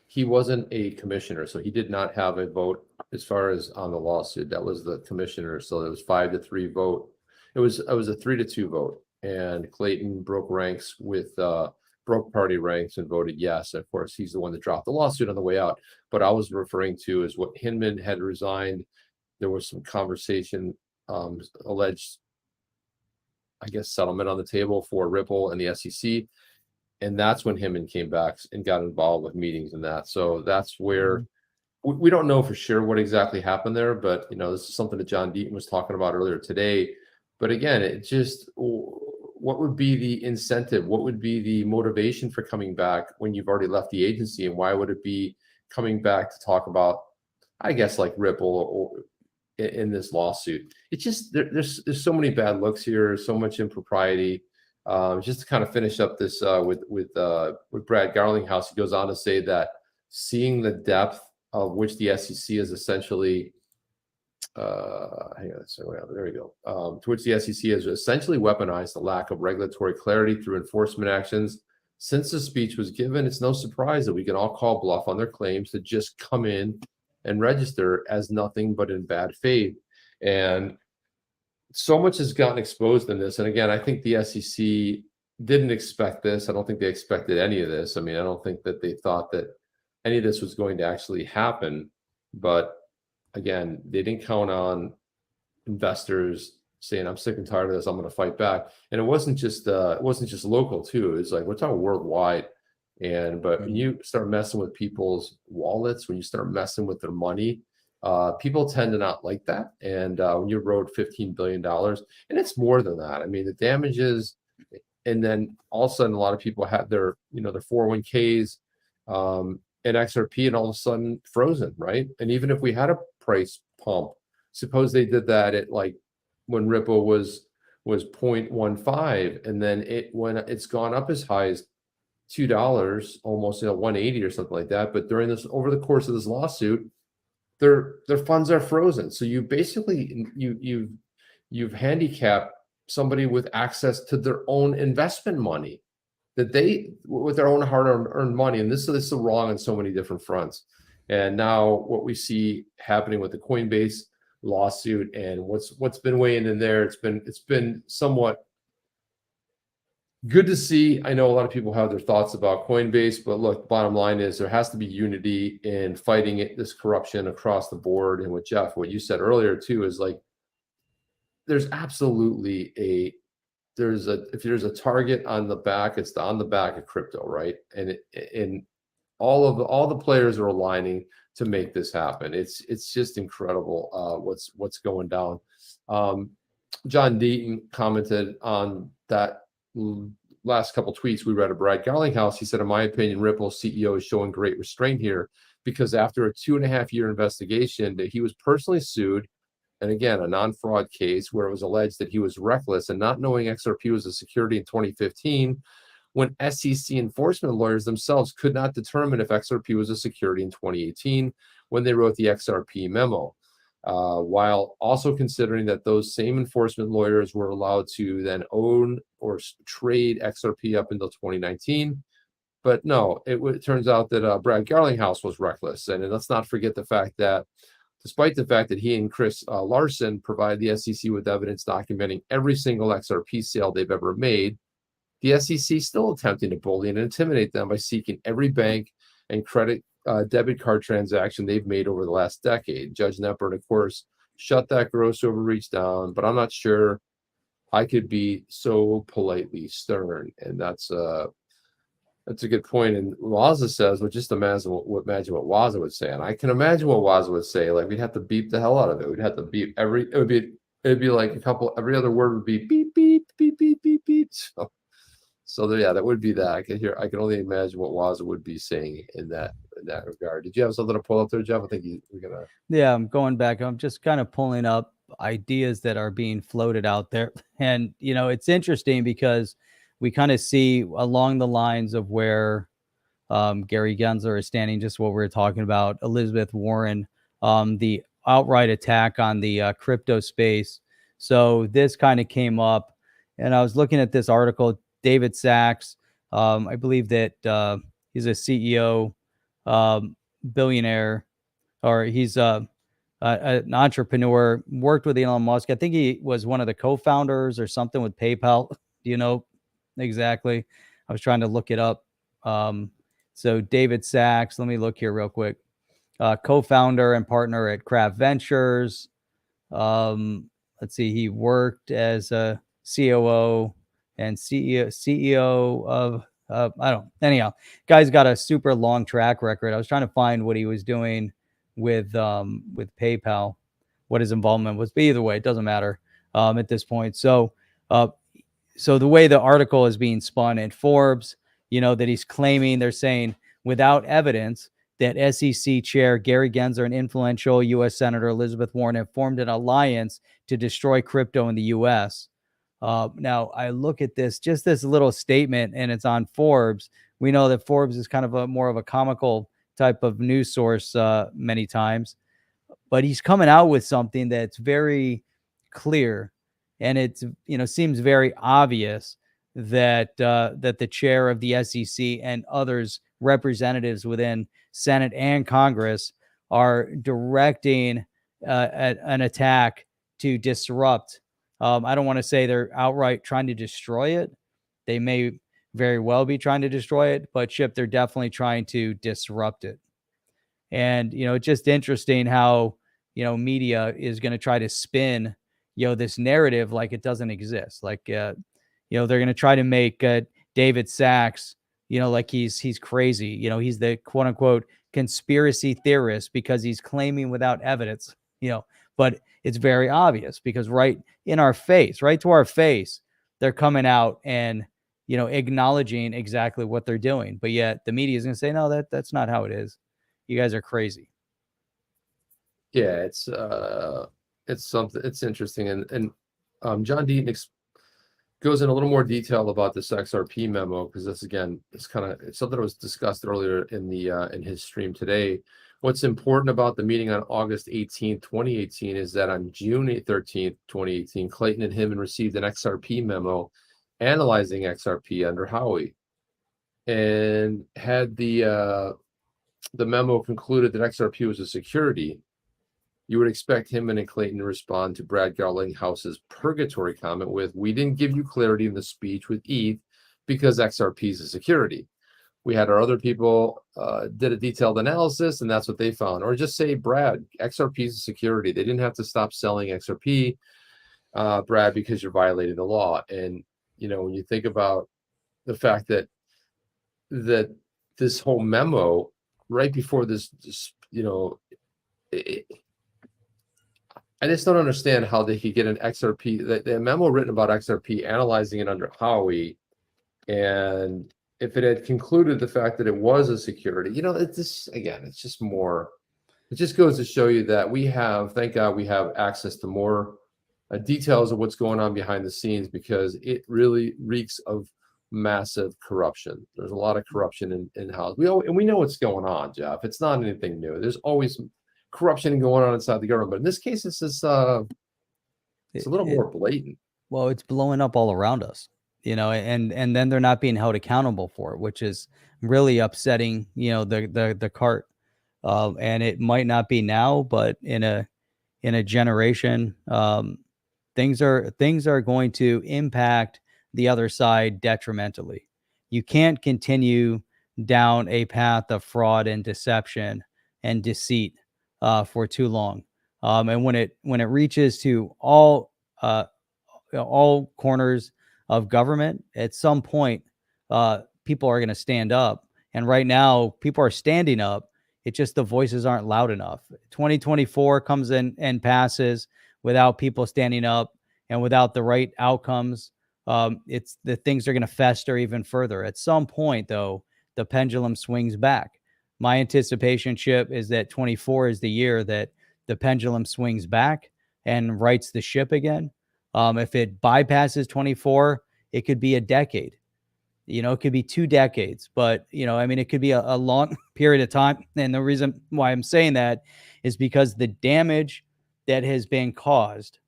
He wasn't a commissioner, so he did not have a vote as far as on the lawsuit. That was the commissioner. So it was 5-3 vote. It was a 3-2 vote. And Clayton broke ranks with broke party ranks and voted yes. Of course, he's the one that dropped the lawsuit on the way out. But I was referring to is what Hinman had resigned. There was some conversation, alleged, I guess, settlement on the table for Ripple and the SEC. And that's when Hinman came back and got involved with meetings and that. So that's where we don't know for sure what exactly happened there. But, this is something that John Deaton was talking about earlier today. But again, it just, what would be the incentive? What would be the motivation for coming back when you've already left the agency? And why would it be coming back to talk about, I guess, like Ripple or in this lawsuit? It's just, there's so many bad looks here, so much impropriety. Just to kind of finish up this with Brad Garlinghouse, he goes on to say that seeing the depth of which the SEC is essentially, hang on, so there we go, to which the SEC has essentially weaponized the lack of regulatory clarity through enforcement actions. Since the speech was given, it's no surprise that we can all call bluff on their claims to just come in and register as nothing but in bad faith. And so much has gotten exposed in this. And again, I think the SEC didn't expect this. I don't think they expected any of this. I mean, I don't think that they thought that any of this was going to actually happen. But again, they didn't count on investors saying, I'm sick and tired of this, I'm going to fight back. And it wasn't just local too. It's like, we're talking worldwide. But when you start messing with people's wallets, when you start messing with their money, people tend to not like that. And when you wrote $15 billion, and it's more than that. I mean, the damages, and then all of a sudden, a lot of people had their, their 401ks and XRP, and all of a sudden frozen, right? And even if we had a price pump, suppose they did that at like when Ripple was 0.15, and then when it's gone up as high as $2, almost 180 or something like that. But during this, over the course of this lawsuit, their funds are frozen. So you basically you've handicapped somebody with access to their own investment money, that they, with their own hard-earned money. And this is wrong on so many different fronts. And now what we see happening with the Coinbase lawsuit and what's been weighing in there, it's been somewhat good to see. I know a lot of people have their thoughts about Coinbase, but look, bottom line is there has to be unity in fighting this corruption across the board. And with Jeff, what you said earlier too is like, there's absolutely if there's a target on the back, it's on the back of crypto, right? And all the players are aligning to make this happen. It's just incredible what's going down. John Deaton commented on that last couple tweets we read of Brad Garlinghouse. He said, in my opinion, Ripple's CEO is showing great restraint here, because after a 2.5-year investigation that he was personally sued, and again, a non-fraud case where it was alleged that he was reckless and not knowing XRP was a security in 2015, when SEC enforcement lawyers themselves could not determine if XRP was a security in 2018 when they wrote the XRP Memo, while also considering that those same enforcement lawyers were allowed to then own or trade XRP up until 2019. But no, it turns out that Brad Garlinghouse was reckless. And let's not forget the fact that despite the fact that he and Chris Larson provided the SEC with evidence documenting every single XRP sale they've ever made, the SEC is still attempting to bully and intimidate them by seeking every bank and credit debit card transaction they've made over the last decade. Judge Knepper, of course, shut that gross overreach down, but I'm not sure I could be so politely stern. And that's a good point. And Waza says, well, just imagine what Waza would say. And I can imagine what Waza would say. Like, we'd have to beep the hell out of it. We'd have to beep it'd be like every other word would be beep, beep, beep, beep, beep, beep. So yeah, that would be that. I can only imagine what Waza would be saying in that regard. Did you have something to pull up there, Jeff? I think we're gonna. Yeah, I'm going back. I'm just kind of pulling up ideas that are being floated out there, and it's interesting because we kind of see along the lines of where Gary Gensler is standing, just what we were talking about, Elizabeth Warren, the outright attack on the crypto space. So this kind of came up, and I was looking at this article. David Sachs, I believe that he's a CEO, billionaire, or he's an entrepreneur, worked with Elon Musk. I think he was one of the co-founders or something with PayPal. Do you know exactly? I was trying to look it up. So David Sachs, let me look here real quick. Co-founder and partner at Craft Ventures. Let's see, he worked as a COO and CEO of anyhow, guy's got a super long track record. I was trying to find what he was doing with PayPal, what his involvement was. But either way, it doesn't matter at this point. So the way the article is being spun at Forbes, that he's claiming, they're saying without evidence that SEC Chair Gary Gensler and influential U.S. Senator Elizabeth Warren have formed an alliance to destroy crypto in the U.S. Now, I look at this little statement, and it's on Forbes. We know that Forbes is kind of more of a comical type of news source many times, but he's coming out with something that's very clear, and it's seems very obvious that the chair of the SEC and others, representatives within Senate and Congress, are directing an attack to disrupt. I don't want to say they're outright trying to destroy it. They may very well be trying to destroy it, but Chip, they're definitely trying to disrupt it. And, it's just interesting how, media is going to try to spin, this narrative like it doesn't exist. Like, they're going to try to make David Sachs, like he's crazy. He's the quote unquote conspiracy theorist because he's claiming without evidence, but it's very obvious because right in our face, right to our face, they're coming out and acknowledging exactly what they're doing. But yet the media is going to say, no, that's not how it is. You guys are crazy. Yeah, it's something. It's interesting, and John Deaton goes in a little more detail about this XRP memo, because this, again, it's kind of something that was discussed earlier in the in his stream today. What's important about the meeting on August 18th, 2018 is that on June 13th, 2018, Clayton and Hinman received an XRP memo analyzing XRP under Howey, and had the memo concluded that XRP was a security, you would expect Hinman and Clayton to respond to Brad Garlinghouse's purgatory comment with, "We didn't give you clarity in the speech with ETH because XRP is a security. We had our other people did a detailed analysis, and that's what they found." Or just say, "Brad, XRP is a security. They didn't have to stop selling XRP, Brad, because you're violating the law." And when you think about the fact that this whole memo right before this I just don't understand how they could get an XRP, the memo written about XRP, analyzing it under Howey, and if it had concluded the fact that it was a security, it's just, again, it's just more. It just goes to show you that thank God, we have access to more details of what's going on behind the scenes, because it really reeks of massive corruption. There's a lot of corruption in house. We know what's going on, Jeff. It's not anything new. There's always corruption going on inside the government, but in this case, it's just it's a little more blatant. Well, it's blowing up all around us, and then they're not being held accountable for it, which is really upsetting. The cart, and it might not be now, but in a generation, things are going to impact the other side detrimentally. You can't continue down a path of fraud and deception and deceit for too long. And when it reaches to all corners of government, at some point, people are going to stand up. And right now, people are standing up. It's just the voices aren't loud enough. 2024 comes in and passes without people standing up and without the right outcomes. It's the things are going to fester even further. At some point, though, the pendulum swings back. My anticipation, Chip, is that 24 is the year that the pendulum swings back and rights the ship again. If it bypasses 24, it could be a decade. It could be 2 decades, but, it could be a long period of time. And the reason why I'm saying that is because the damage that has been caused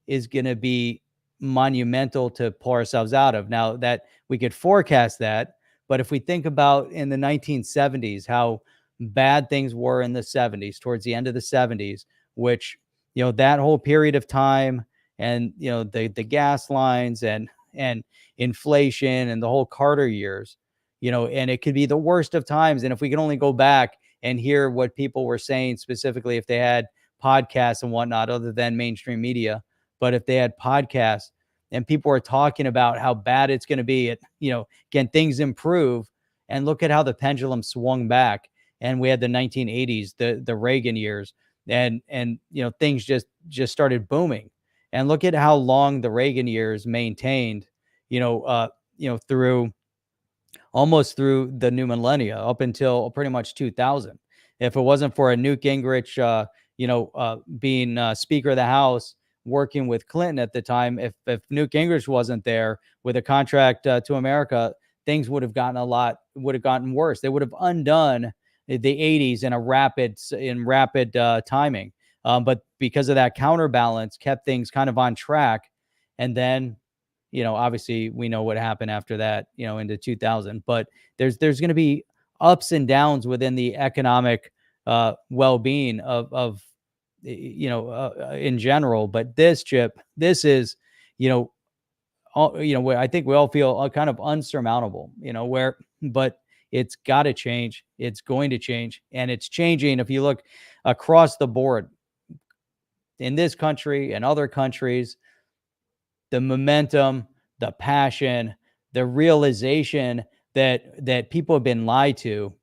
is going to be monumental to pull ourselves out of. Now, that we could forecast that, but if we think about in the 1970s, how bad things were in the 70s, towards the end of the 70s, which, that whole period of time, and, the gas lines and inflation and the whole Carter years, and it could be the worst of times. And if we could only go back and hear what people were saying, specifically if they had podcasts and whatnot, other than mainstream media, but if they had podcasts, and people are talking about how bad it's going to be, can things improve? And look at how the pendulum swung back. And we had the 1980s, the Reagan years, and things just started booming. And look at how long the Reagan years maintained, through almost through the new millennia, up until pretty much 2000. If it wasn't for a Newt Gingrich, being Speaker of the House, working with Clinton at the time, if Newt Gingrich wasn't there with a contract to America, things would have gotten worse. They would have undone the 80s in rapid timing. But because of that counterbalance, kept things kind of on track. And then, obviously we know what happened after that, into 2000. But there's going to be ups and downs within the economic well-being of in general. But this, Chip, this is, where I think we all feel kind of unsurmountable, but it's got to change. It's going to change, and it's changing. If you look across the board in this country and other countries, the momentum, the passion, the realization that people have been lied to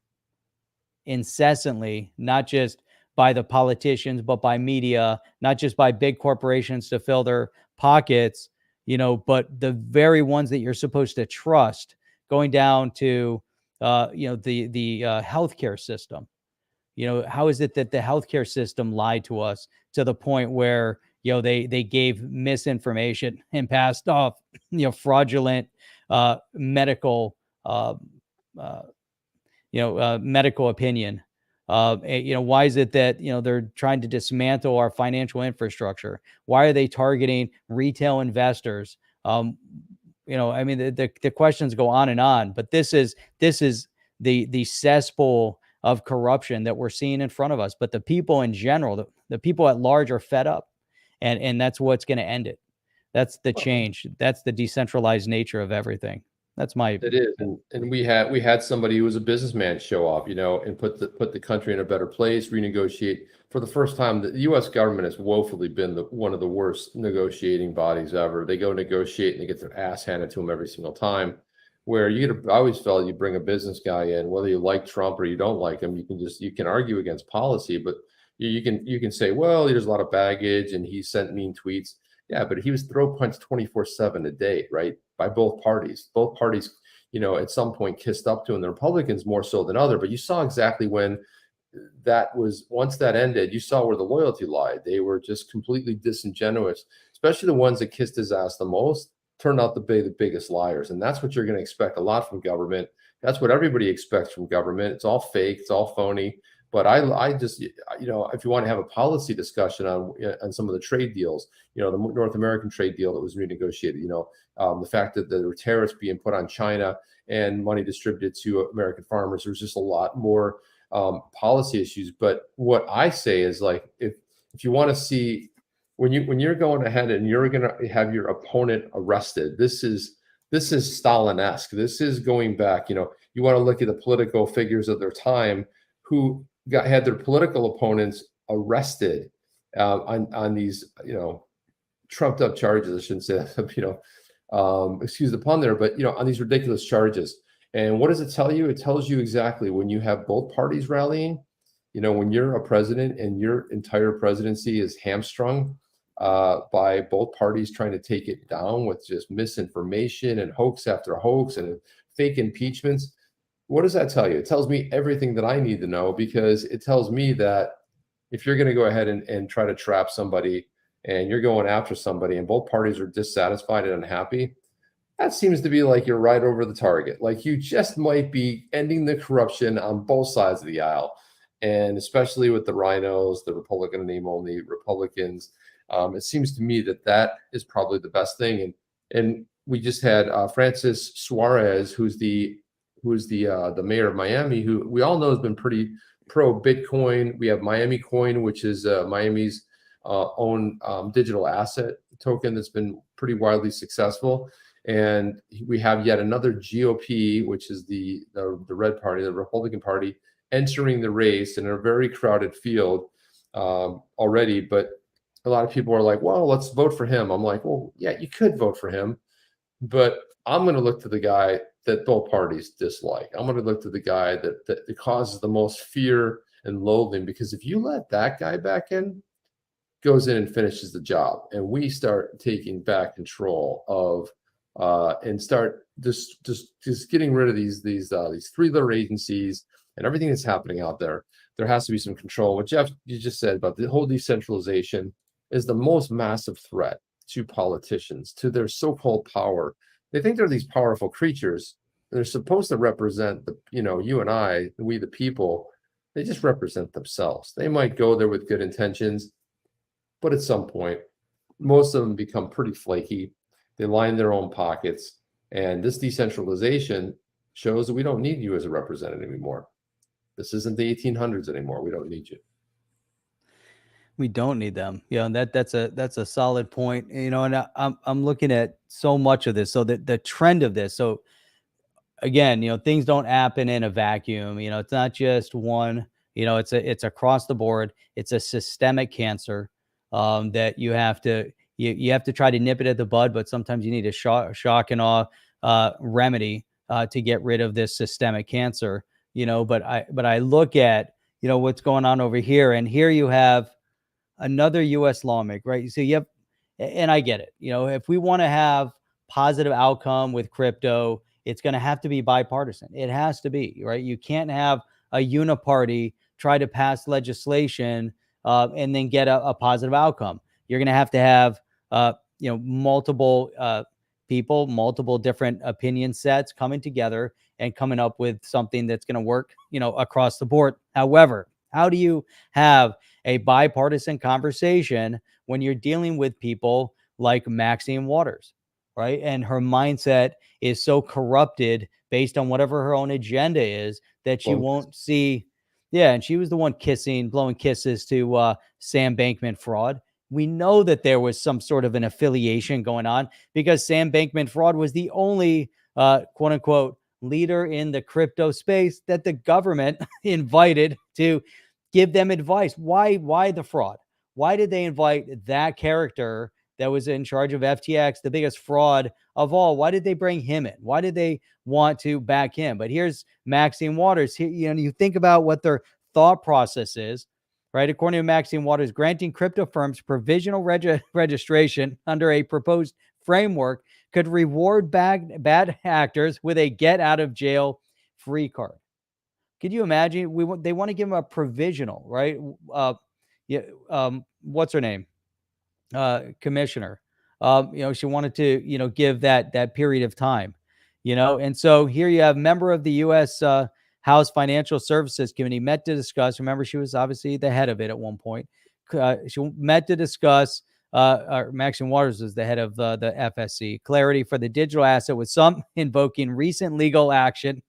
incessantly, not just by the politicians, but by media, not just by big corporations to fill their pockets, but the very ones that you're supposed to trust, going down to, the healthcare system. How is it that the healthcare system lied to us to the point where, they gave misinformation and passed off, fraudulent medical, medical opinion. Why is it that, they're trying to dismantle our financial infrastructure? Why are they targeting retail investors? The questions go on and on, but this is the cesspool of corruption that we're seeing in front of us. But the people in general, the people at large, are fed up, and that's what's going to end it. That's the change. That's the decentralized nature of everything. That's my. It is, and we had somebody who was a businessman show up, and put the country in a better place, renegotiate. For the first time, the U.S. government has woefully been one of the worst negotiating bodies ever. They go negotiate and they get their ass handed to them every single time. Where I always felt you bring a business guy in, whether you like Trump or you don't like him, you can argue against policy, but you can say, well, there's a lot of baggage and he sent mean tweets. Yeah, but he was throw punched 24/7 a day, right? By both parties. Both parties, at some point kissed up to him. The Republicans more so than other, but you saw exactly when once that ended, you saw where the loyalty lied. They were just completely disingenuous, especially the ones that kissed his ass the most, turned out to be the biggest liars. And that's what you're going to expect a lot from government. That's what everybody expects from government. It's all fake. It's all phony. But I just, if you want to have a policy discussion on some of the trade deals, the North American trade deal that was renegotiated, the fact that there were tariffs being put on China and money distributed to American farmers, there's just a lot more policy issues. But what I say is, like, if you want to see, when you're going ahead and you're going to have your opponent arrested, this is Stalin-esque. This is going back. You want to look at the political figures of their time who had their political opponents arrested on these, trumped up charges. I shouldn't say that, excuse the pun there, but, on these ridiculous charges. And what does it tell you? It tells you exactly when you have both parties rallying, when you're a president and your entire presidency is hamstrung by both parties trying to take it down with just misinformation and hoax after hoax and fake impeachments. What does that tell you? It tells me everything that I need to know, because it tells me that if you're going to go ahead and try to trap somebody and you're going after somebody and both parties are dissatisfied and unhappy, that seems to be like you're right over the target. Like you just might be ending the corruption on both sides of the aisle. And especially with the rhinos, the Republican name only Republicans, it seems to me that is probably the best thing. And we just had Francis Suarez, who's the mayor of Miami, who we all know has been pretty pro Bitcoin. We have Miami Coin, which is Miami's own digital asset token that's been pretty widely successful. And we have yet another GOP, which is the Red Party, the Republican Party, entering the race in a very crowded field already. But a lot of people are like, well, let's vote for him. I'm like, well, yeah, you could vote for him, but I'm going to look to the guy that both parties dislike. I'm going to look to the guy that causes the most fear and loathing, because if you let that guy back in, goes in and finishes the job, and we start taking back control of and start just getting rid of these three-letter agencies and everything that's happening out there, there has to be some control. What Jeff, you just said about the whole decentralization is the most massive threat to politicians, to their so-called power. They think they're these powerful creatures. They're supposed to represent you and I, we the people. They just represent themselves. They might go there with good intentions, but at some point, most of them become pretty flaky. They line their own pockets. And this decentralization shows that we don't need you as a representative anymore. This isn't the 1800s anymore. We don't need you. We don't need them. And that's a solid point. And I'm looking at so much of this. So the trend of this. So again, things don't happen in a vacuum. It's not just one. It's across the board. It's a systemic cancer that you have to try to nip it at the bud. But sometimes you need a shock and awe remedy to get rid of this systemic cancer. But I look at what's going on over here, and here you have another U.S. lawmaker, right? So you have And I get it. If we want to have positive outcome with crypto, it's going to have to be bipartisan. It has to be, right? You can't have a uniparty try to pass legislation and then get a positive outcome. You're going to have multiple people, multiple different opinion sets coming together and coming up with something that's going to work, across the board. However, how do you have a bipartisan conversation when you're dealing with people like Maxine Waters, right? And her mindset is so corrupted based on whatever her own agenda is that she won't see. Yeah, and she was the one blowing kisses to Sam Bankman-Fried. We know that there was some sort of an affiliation going on because Sam Bankman-Fried was the only quote unquote leader in the crypto space that the government invited to give them advice. Why the fraud? Why did they invite that character that was in charge of FTX, the biggest fraud of all? Why did they bring him in? Why did they want to back him? But here's Maxine Waters. You think about what their thought process is, right? According to Maxine Waters, granting crypto firms provisional registration under a proposed framework could reward bad actors with a get out of jail free card. Could you imagine? They want to give them a provisional, right? What's her name? Commissioner. She wanted to, give that period of time, and so here you have member of the U.S. House Financial Services Committee met to discuss. Remember, she was obviously the head of it at one point. She met to discuss. Maxine Waters is the head of the FSC. Clarity for the digital asset, with some invoking recent legal action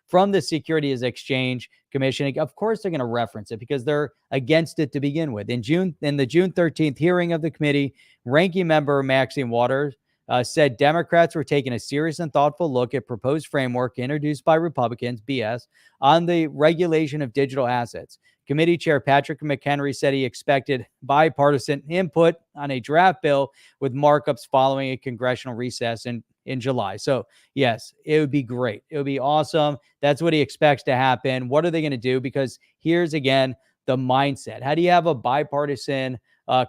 from the Securities Exchange Commission. Of course, they're going to reference it because they're against it to begin with. In the June 13th hearing of the committee, ranking member Maxine Waters said Democrats were taking a serious and thoughtful look at proposed framework introduced by Republicans, BS, on the regulation of digital assets. Committee Chair Patrick McHenry said he expected bipartisan input on a draft bill with markups following a congressional recess in July. So yes, it would be great. It would be awesome. That's what he expects to happen. What are they going to do? Because here's again, the mindset. How do you have a bipartisan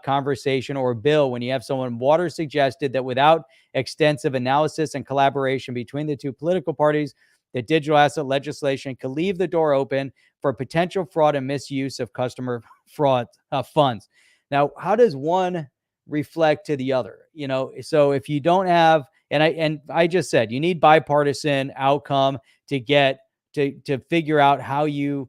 conversation or bill when you have someone? Waters suggested that without extensive analysis and collaboration between the two political parties, the digital asset legislation could leave the door open for potential fraud and misuse of customer fraud funds. Now, how does one reflect to the other? So if you don't have, and I just said, you need bipartisan outcome to get to figure out how you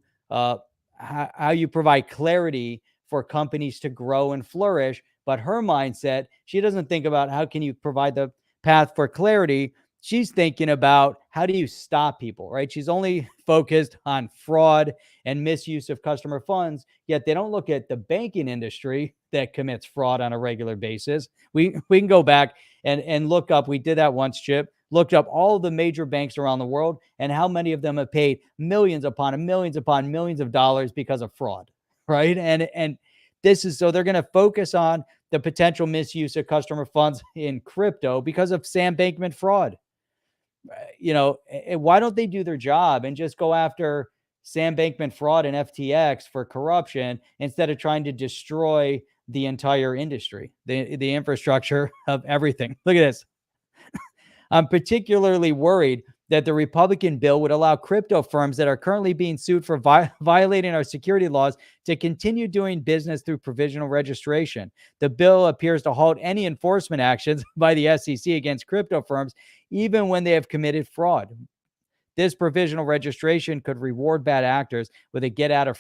provide clarity for companies to grow and flourish. But her mindset, she doesn't think about how can you provide the path for clarity. She's thinking about how do you stop people, right? She's only focused on fraud and misuse of customer funds, yet they don't look at the banking industry that commits fraud on a regular basis. We can go back and look up, we did that once, Chip, looked up all of the major banks around the world and how many of them have paid millions upon millions of dollars because of fraud, right? And this is, so they're going to focus on the potential misuse of customer funds in crypto because of Sam Bankman-Fried. Why don't they do their job and just go after Sam Bankman-Fried and FTX for corruption instead of trying to destroy the entire industry, the infrastructure of everything? Look at this. I'm particularly worried that the Republican bill would allow crypto firms that are currently being sued for violating our security laws to continue doing business through provisional registration. The bill appears to halt any enforcement actions by the SEC against crypto firms, even when they have committed fraud. This provisional registration could reward bad actors with a get out of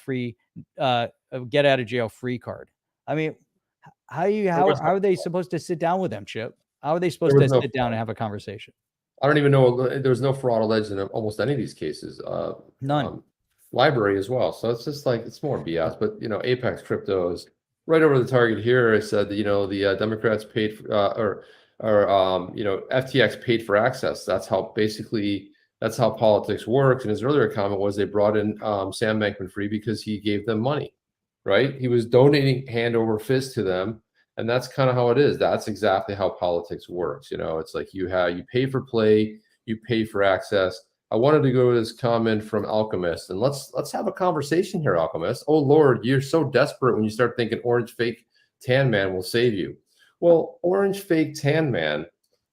jail free card. I mean, how are they supposed to sit down with them, Chip? How are they supposed to sit down and have a conversation? I don't even know. There's no fraud alleged in almost any of these cases. None. Library as well. So it's just like, it's more BS. But, Apex Crypto is right over the target here. I said that, the Democrats paid for, FTX paid for access. That's how politics works. And his earlier comment was they brought in Sam Bankman-Fried because he gave them money, right? He was donating hand over fist to them. And that's kind of how it is. That's exactly how politics works. It's like you pay for play, you pay for access. I wanted to go to this comment from Alchemist, and let's have a conversation here, Alchemist. Oh Lord, you're so desperate when you start thinking orange fake tan man will save you. Well, Orange Fake Tan Man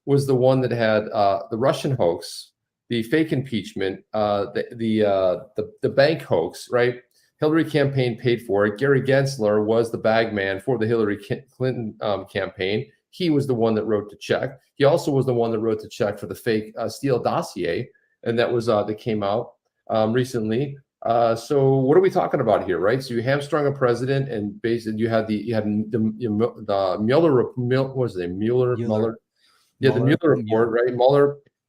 was the one that had the Russian hoax, the fake impeachment, the bank hoax, right? Hillary campaign paid for it. Gary Gensler was the bag man for the Hillary Clinton campaign. He was the one that wrote the check. He also was the one that wrote the check for the fake Steele dossier, and that was that came out recently. So what are we talking about here, right? So you hamstrung a president, and basically you had the Mueller, what was it, Mueller? Yeah, the Mueller report, right?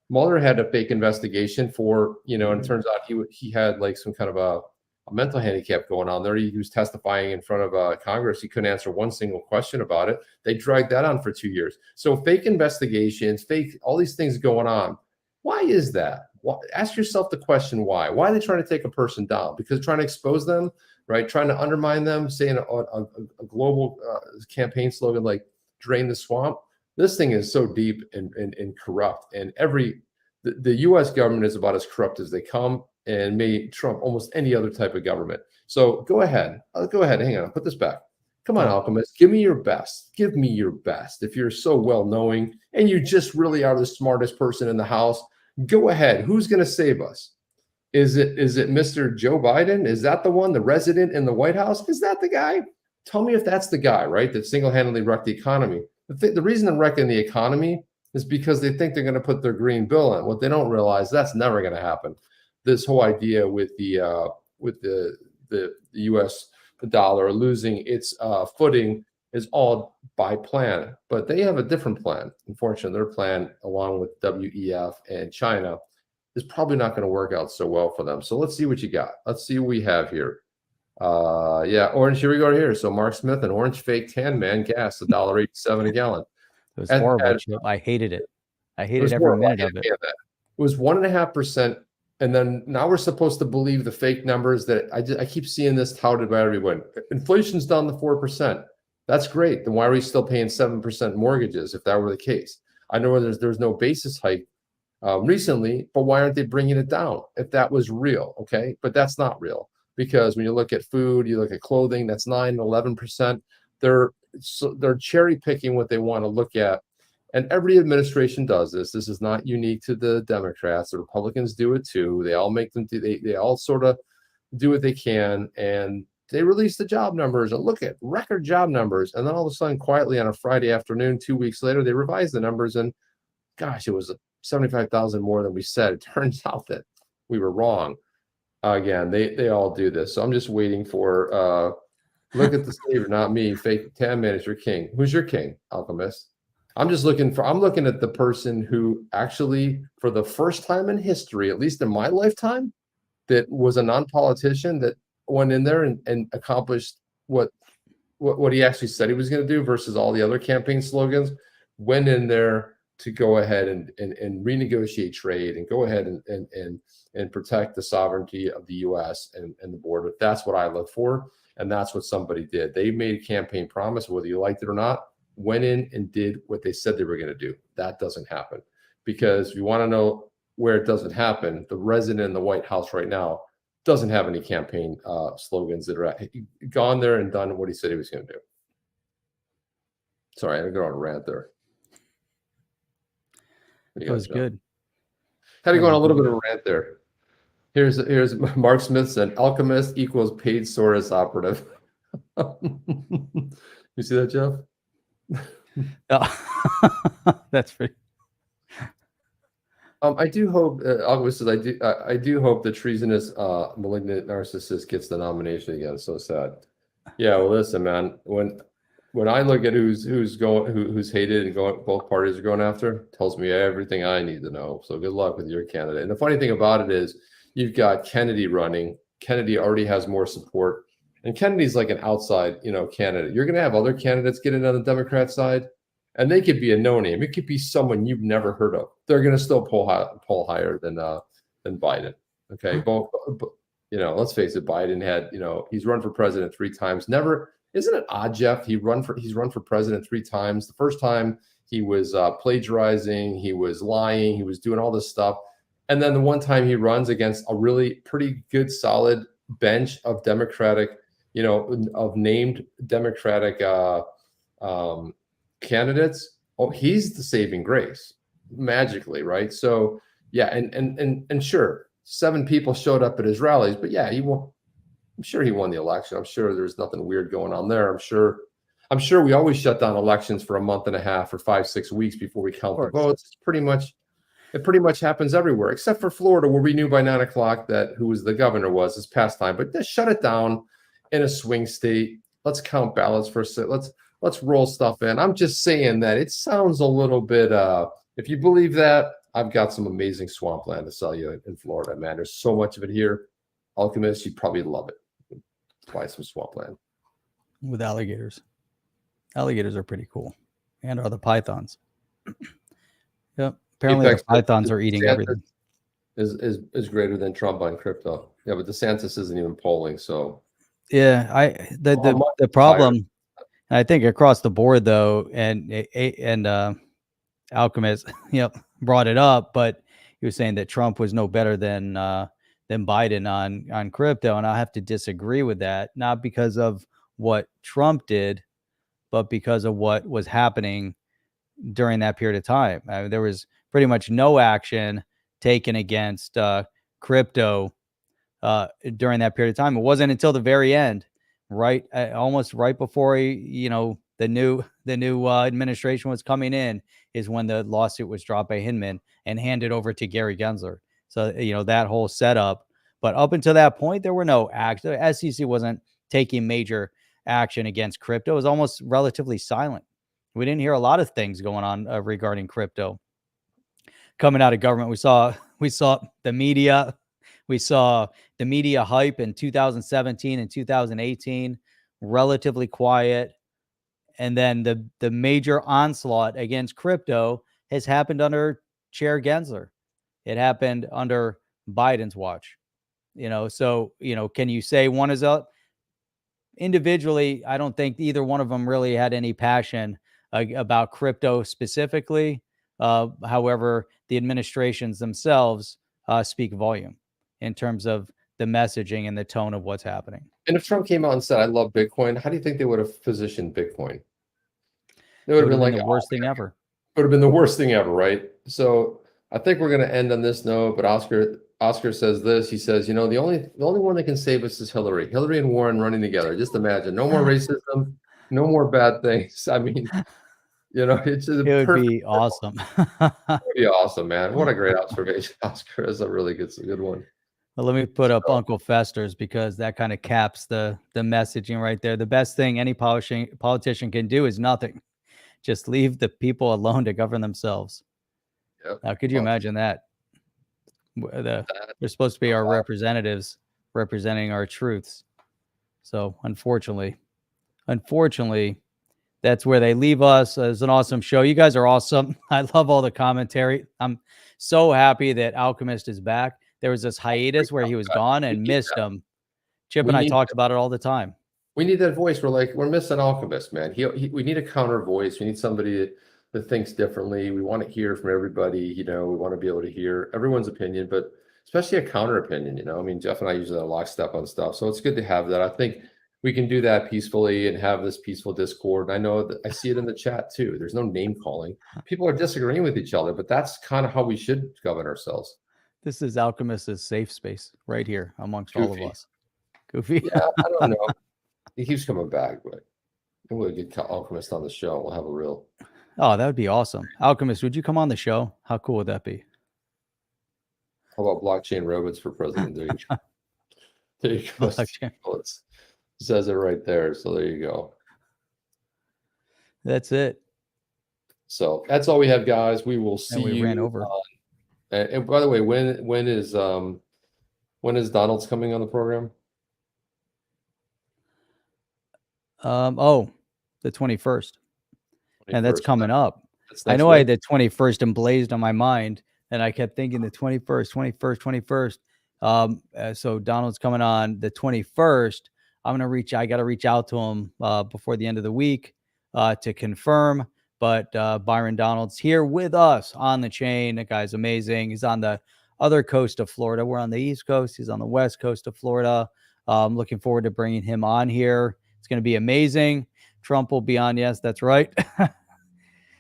Mueller had a fake investigation for, and it turns out he had like some kind of a mental handicap going on there. He was testifying in front of Congress. He couldn't answer one single question about it. They dragged that on for 2 years. So fake investigations, all these things going on. Why is that? Ask yourself the question, why? Why are they trying to take a person down? Because trying to expose them, right? Trying to undermine them, saying a global campaign slogan like drain the swamp. This thing is so deep and corrupt. And the U.S. government is about as corrupt as they come, and may trump almost any other type of government. So go ahead. Hang on. I'll put this back. Come on, Alchemist. Give me your best. Give me your best. If you're so well-knowing and you just really are the smartest person in the house, go ahead. Who's going to save us? Is it Mr. Joe Biden? Is that the one, the resident in the White House? Is that the guy? Tell me if that's the guy, right, that single-handedly wrecked the economy. The reason they're wrecking the economy is because they think they're going to put their green bill in. What they don't realize, that's never going to happen. This whole idea with the U.S. dollar losing its footing is all by plan, but they have a different plan. Unfortunately, their plan, along with WEF and China, is probably not going to work out so well for them. So let's see what you got. Let's see what we have here. Yeah, orange. Here we go. Here. So Mark Smith and Orange Fake Tan Man gas $1.87 a gallon. It was horrible. I hated it. I hated every minute of it. It was 1.5%. And then now we're supposed to believe the fake numbers that I keep seeing this touted by everyone. Inflation's down to 4%. That's great. Then why are we still paying 7% mortgages if that were the case? I know there's no basis hike recently, but why aren't they bringing it down if that was real? Okay, but that's not real, because when you look at food, you look at clothing, that's 9, 11%. They're cherry picking what they want to look at. And every administration does this. This is not unique to the Democrats. The Republicans do it too. They all make them do, they all sort of do what they can, and they release the job numbers and look at record job numbers. And then all of a sudden, quietly on a Friday afternoon, 2 weeks later, they revise the numbers, and gosh, it was 75,000 more than we said. It turns out that we were wrong. Again, they all do this. So I'm just waiting for look at the savior, not me. Fake Tan Man is your king. Who's your king, Alchemist? I'm looking at the person who actually, for the first time in history, at least in my lifetime, that was a non-politician that went in there and accomplished what he actually said he was going to do versus all the other campaign slogans. Went in there to go ahead and renegotiate trade and go ahead and protect the sovereignty of the U.S. and the border. That's what I look for, and that's what somebody did. They made a campaign promise, whether you liked it or not. Went in and did what they said they were going to do. That doesn't happen, because if you want to know where it doesn't happen, the resident in the White House right now doesn't have any campaign slogans that are gone there and done what he said he was going to do. Sorry, I had to go on a rant there. That was good. Had to go on a little bit of a rant there. Here's Mark Smith said, Alchemist equals paid Soros operative. You see that, Jeff? That's pretty. I do hope Alchemist says I do hope the treasonous malignant narcissist gets the nomination again. So sad. Yeah, well, listen, man. When I look at who's hated and both parties are going after, tells me everything I need to know. So good luck with your candidate. And the funny thing about it is, you've got Kennedy running. Kennedy already has more support. And Kennedy's like an outside, candidate. You're going to have other candidates get in on the Democrat side, and they could be a no-name. It could be someone you've never heard of. They're going to still poll higher than Biden. Okay, let's face it. Biden had, he's run for president 3 times. Never, isn't it odd, Jeff? He's run for president 3 times. The first time he was plagiarizing, he was lying, he was doing all this stuff, and then the one time he runs against a really pretty good, solid bench of Democratic. Of named Democratic candidates, oh, he's the saving grace magically, right? So yeah, and sure, 7 people showed up at his rallies, but yeah, he won. I'm sure he won the election. I'm sure there's nothing weird going on there. I'm sure we always shut down elections for a month and a half or 5-6 weeks before we count the votes. It pretty much happens everywhere, except for Florida, where we knew by 9 o'clock that who was the governor was his pastime. But just shut it down in a swing state. Let's count ballots for a second. Let's roll stuff in. I'm just saying that it sounds a little bit. If you believe that, I've got some amazing swampland to sell you in Florida, man. There's so much of it here. Alchemist, you'd probably love it. Buy some swampland with alligators. Alligators are pretty cool, and are the pythons. Yep. Apparently, the pythons are eating everything. Is greater than Trump on crypto. Yeah, but DeSantis isn't even polling. So yeah, the problem, I think across the board though, and Alchemist, yep, brought it up, but he was saying that Trump was no better than Biden on crypto, and I have to disagree with that, not because of what Trump did, but because of what was happening during that period of time. I mean, there was pretty much no action taken against crypto during that period of time. It wasn't until the very end, right, almost right before the new administration was coming in, is when the lawsuit was dropped by Hinman and handed over to Gary Gensler. So that whole setup. But up until that point, there were no action. The SEC wasn't taking major action against crypto. It was almost relatively silent. We didn't hear a lot of things going on regarding crypto coming out of government. We saw the media. We saw the media hype in 2017 and 2018, relatively quiet. And then the major onslaught against crypto has happened under Chair Gensler. It happened under Biden's watch. So can you say one is up? Individually, I don't think either one of them really had any passion about crypto specifically. However, the administrations themselves speak volume in terms of the messaging and the tone of what's happening. And if Trump came out and said, "I love Bitcoin," how do you think they would have positioned Bitcoin? It would have been like the worst thing ever. It would have been the worst thing ever, right? So I think we're going to end on this note. But Oscar says this. He says, the only one that can save us is Hillary. Hillary and Warren running together. Just imagine, no more racism, no more bad things. I mean, it's just it would be awesome. It would be awesome, man. What a great observation, Oscar. That's a really good one. Well, let me put up Uncle Fester's, because that kind of caps the messaging right there. The best thing any politician can do is nothing. Just leave the people alone to govern themselves. Yep. Now, could you imagine that? They're supposed to be our representatives representing our truths. So unfortunately, that's where they leave us. It's an awesome show. You guys are awesome. I love all the commentary. I'm so happy that Alchemist is back. There was this hiatus where he was gone and missed him. Chip and I talked about it all the time. We need that voice. We're missing Alchemist, man. We need a counter voice. We need somebody that thinks differently. We want to hear from everybody. We want to be able to hear everyone's opinion, but especially a counter opinion. I mean, Jeff and I usually lockstep on stuff, so it's good to have that. I think we can do that peacefully and have this peaceful discord. And I know that I see it in the chat too. There's no name calling. People are disagreeing with each other, but that's kind of how we should govern ourselves. This is Alchemist's safe space right here amongst all of us. Goofy. Yeah, I don't know. He keeps coming back, but we'll get Alchemist on the show. We'll have a real. Oh, that would be awesome. Alchemist, would you come on the show? How cool would that be? How about blockchain robots for president? There you go. It says it right there. So there you go. That's it. So that's all we have, guys. We will see you. Ran over. And by the way, when is Donald's coming on the program? The 21st. And that's coming up. I know I had the 21st emblazed on my mind, and I kept thinking the 21st. So Donald's coming on the 21st. I got to reach out to him before the end of the week to confirm. But Byron Donald's here with us on the chain. That guy's amazing. He's on the other coast of Florida. We're on the East Coast. He's on the West Coast of Florida. I'm looking forward to bringing him on here. It's going to be amazing. Trump will be on. Yes, that's right.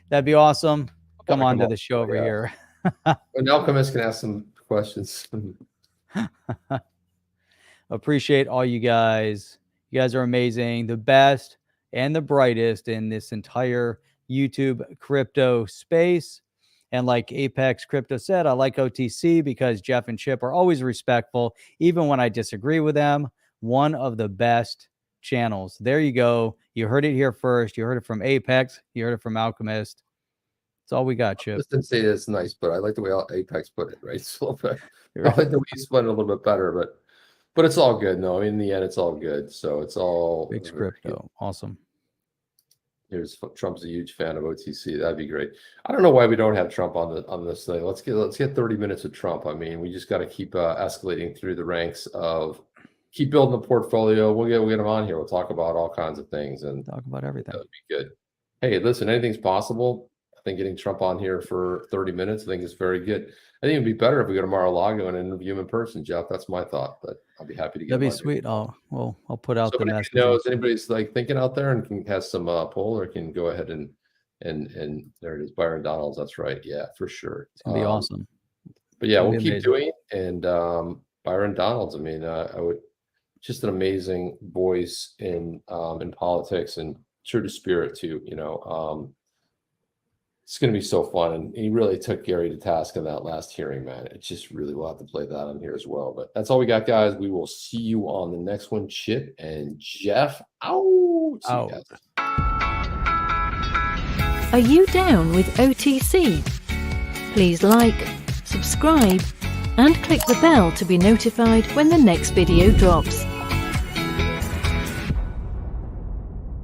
That'd be awesome. Come on to come the on. show over Yeah. here. An alchemist can ask some questions. Appreciate all you guys. You guys are amazing. The best and the brightest in this entire YouTube crypto space. And like Apex Crypto said, I like OTC because Jeff and Chip are always respectful, even when I disagree with them. One of the best channels. There you go. You heard it here first. You heard it from Apex. You heard it from Alchemist. That's all we got, Chip. Just didn't say that's nice, but I like the way Apex put it, right? It's a little bit, I like the way you spun it a little bit better, but it's all good. No, in the end, it's all good. So it's all Big crypto. Awesome. Trump's a huge fan of OTC. That'd be great. I don't know why we don't have Trump on this thing. Let's get 30 minutes of Trump. I mean, we just got to keep escalating through the ranks of keep building the portfolio. We'll get him on here. We'll talk about all kinds of things and Talk about everything. that would be good. Hey, listen, anything's possible. I think getting Trump on here for 30 minutes, I think is very good. I think it'd be better if we go to Mar-a-Lago and interview him in person, Jeff. That's my thought, but I'll be happy to get That'd be him on here. sweet. I'll put out the message. Knows anybody's like thinking out there and has some poll or can go ahead and there it is, Byron Donalds. That's right. Yeah, for sure. It's gonna be awesome. But yeah, It'll we'll be keep amazing. doing it. And Byron Donalds, I mean, I would just an amazing voice in politics and true to spirit too, you know. It's going to be so fun. And he really took Gary to task in that last hearing, man. It's just really, we'll have to play that on here as well. But that's all we got, guys. We will see you on the next one. Chip and Jeff out. See you guys. Are you down with OTC? Please like, subscribe, and click the bell to be notified when the next video drops.